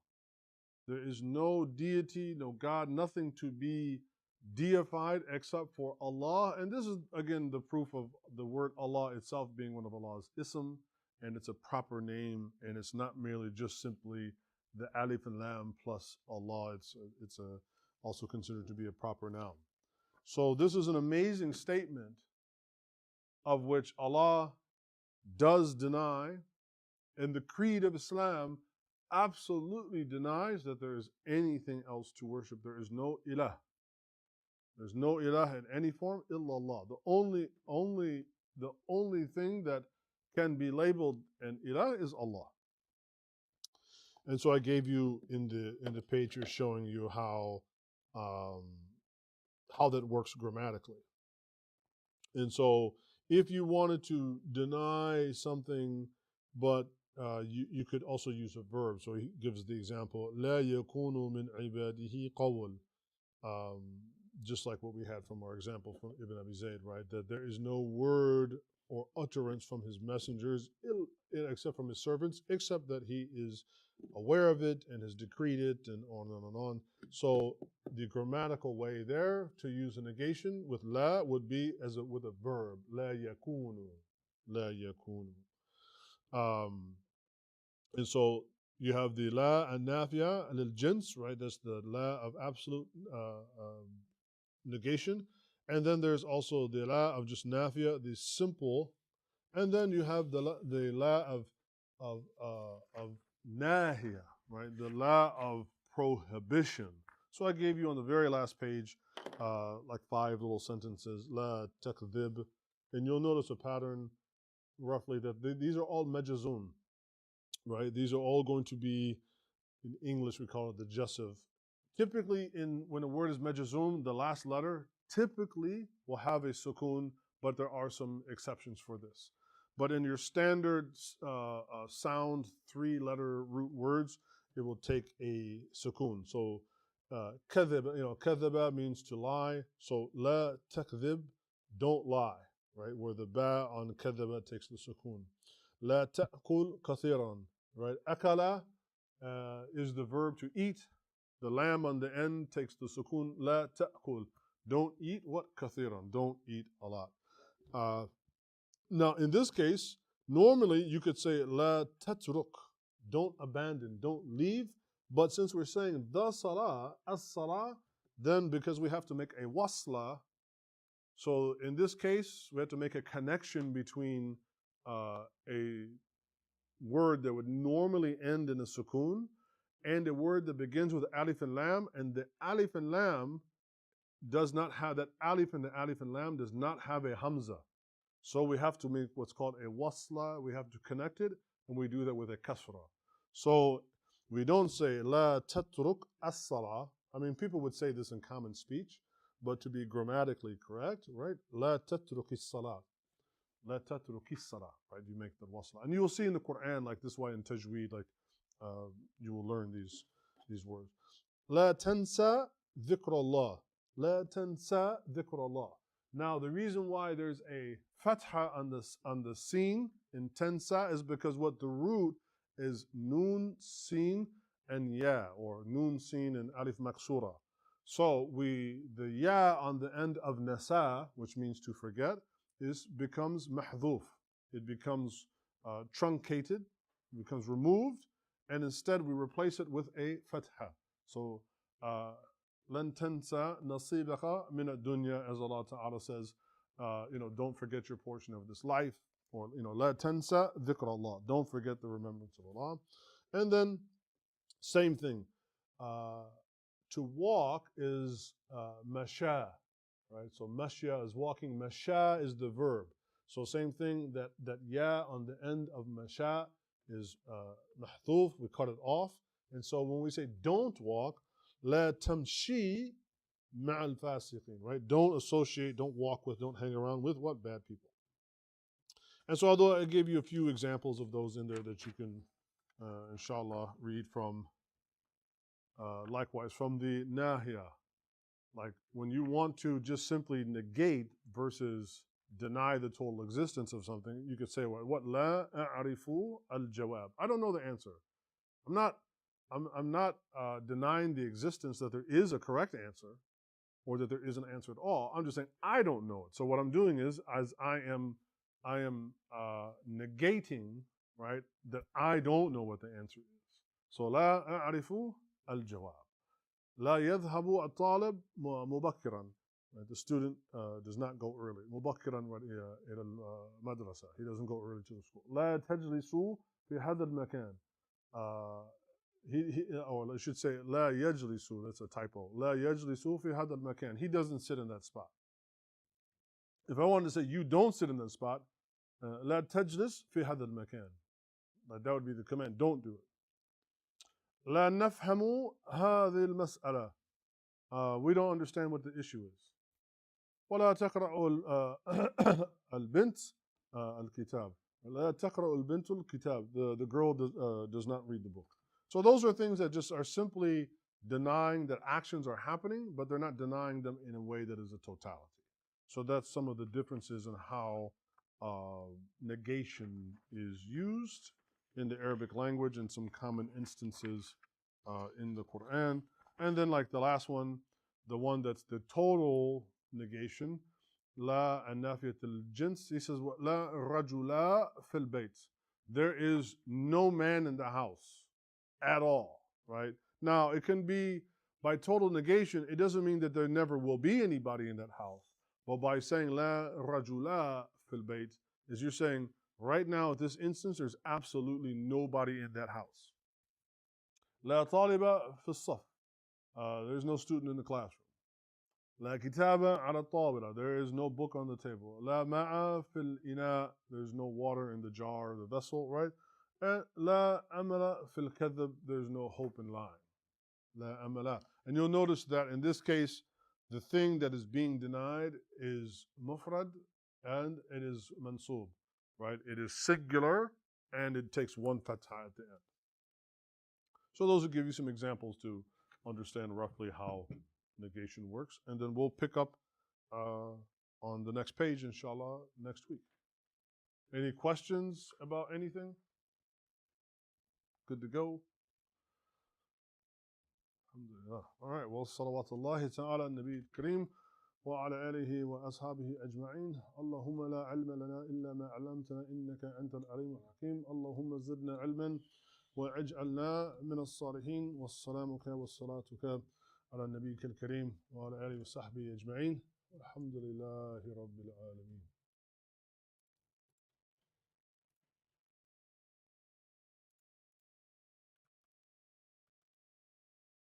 There is no deity, no God, nothing to be deified except for Allah. And this is, again, the proof of the word Allah itself being one of Allah's ism, and it's a proper name, and it's not merely just simply the alif and lam plus Allah. It's also considered to be a proper noun. So this is an amazing statement of which Allah does deny, and the creed of Islam absolutely denies that there is anything else to worship. There is no ilah. There's no ilah in any form, illallah. The only thing that can be labeled an ilah is Allah. And so I gave you in the page here showing you how that works grammatically. And so if you wanted to deny something, but you could also use a verb. So he gives the example, لا يكون من عباده قول. Just like what we had from our example from Ibn Abi Zayd, right? That there is no word or utterance from his messengers, except from his servants, except that he is aware of it and has decreed it, and on and on and on. So the grammatical way there to use a negation with la would be with a verb. La yakunu. La yakunu. And so you have the la and nafiya lil jins, right? That's the la of absolute negation. And then there's also the la of just nafiya, the simple. And then you have the la of nahiya, right? The la of prohibition. So I gave you on the very last page like 5 little sentences, la takdhib. And you'll notice a pattern roughly that these are all majazun, right? These are all going to be, in English we call it the jussive. Typically when a word is majazun, the last letter typically will have a sukun, but there are some exceptions for this. But in your standard sound 3-letter root words, it will take a sukun. So kadhaba, kadhaba means to lie. So la takdhib, don't lie, right? Where the ba on kadhaba takes the sukun. La ta'kul kathiran, right? Akala is the verb to eat. The lam on the end takes the sukun. La ta'kul, don't eat what? Kathiran, don't eat a lot. Now, in this case, normally you could say la tatruk, don't abandon, don't leave. But since we're saying the salah, as-salah, then because we have to make a wasla, so in this case, we have to make a connection between a word that would normally end in a sukun and a word that begins with alif and lam, and the alif and lam does not have, that alif and the alif and lam does not have a hamza. So we have to make what's called a wasla, we have to connect it, and we do that with a kasra. So we don't say la tatruk as-salah. I mean, people would say this in common speech, but to be grammatically correct, right? La tatruk as-salah. La tatruk as-salah, right? You make the wasla. And you will see in the Quran, like this way in tajweed, like you will learn these words. La tansa dhikrullah. La tansa dhikrullah. Now, the reason why there's a fatha on the seen in tansa is because what the root is nun, seen, and ya, or nun, seen, and alif maksura. So the ya on the end of nasa, which means to forget, becomes mahdhuf. It becomes truncated, it becomes removed, and instead we replace it with a fatha. So lan tansa nasibaka min ad-dunya, as Allah Ta'ala says, don't forget your portion of this life, or la tansa dhikr Allah, don't forget the remembrance of Allah. And then same thing, to walk is masha, right? So mashya is walking, masha is the verb. So same thing, that ya on the end of masha is mahdhuf, we cut it off. And so when we say don't walk, la tamshi ma'al fasiqin, right? Don't associate, don't walk with, don't hang around with what? Bad people. And so although I gave you a few examples of those in there that you can, inshallah, read from, likewise from the nahiya. Like when you want to just simply negate versus deny the total existence of something, you could say what la a'rifu al-jawab. I don't know the answer. I'm not denying the existence that there is a correct answer or that there is an answer at all. I'm just saying I don't know it. So what I'm doing is, as I am negating, right, that I don't know what the answer is. So لا أعرف الجواب. لا يذهب الطالب مبكرا. The student does not go early. مبكرا إلى المدرسة. He doesn't go early to the school. لا تجلسوا في هذا المكان. Or I should say لا يجلسوا. That's a typo. لا يجلسوا في هذا المكان. He doesn't sit in that spot. If I wanted to say you don't sit in that spot, لا تجلس في هذا المكان. That would be the command. Don't do it. لا نفهم هذه المسألة. We don't understand what the issue is. ولا تقرأ البنت الكتاب. لا تقرأ البنت الكتاب. The girl does not read the book. So those are things that just are simply denying that actions are happening, but they're not denying them in a way that is a totality. So that's some of the differences in how negation is used in the Arabic language and some common instances in the Quran. And then like the last one, the one that's the total negation, la anafiyat al-jins, he says, la rajula fil bayt. There is no man in the house at all, right? Now, it can be by total negation, it doesn't mean that there never will be anybody in that house. But by saying la rajula fil bayt, is you're saying right now at this instance, there's absolutely nobody in that house. La taliba fi saf. There's no student in the classroom. La kitaba ala tabila. There is no book on the table. La ma'a fil ina. There's no water in the jar or the vessel, right? La amala fil kadhab. There's no hope in lying. La amala. And you'll notice that in this case, the thing that is being denied is mufrad and it is mansub, right? It is singular and it takes one fatha at the end. So those will give you some examples to understand roughly how negation works. And then we'll pick up on the next page, inshallah, next week. Any questions about anything? Good to go? Alhamdulillah. All right. Well, salawatullahi ta'ala an-nabi al-kareem wa ala alihi wa ashabihi ajma'in. Allahumma la ilma lana illa ma 'allamtana innaka antal alim al-hakim. Allahumma zidna ilman واجعلنا من الصالحين والسلام والصلاة على النبي الكريم وعلى آله وصحبه أجمعين والحمد لله رب العالمين.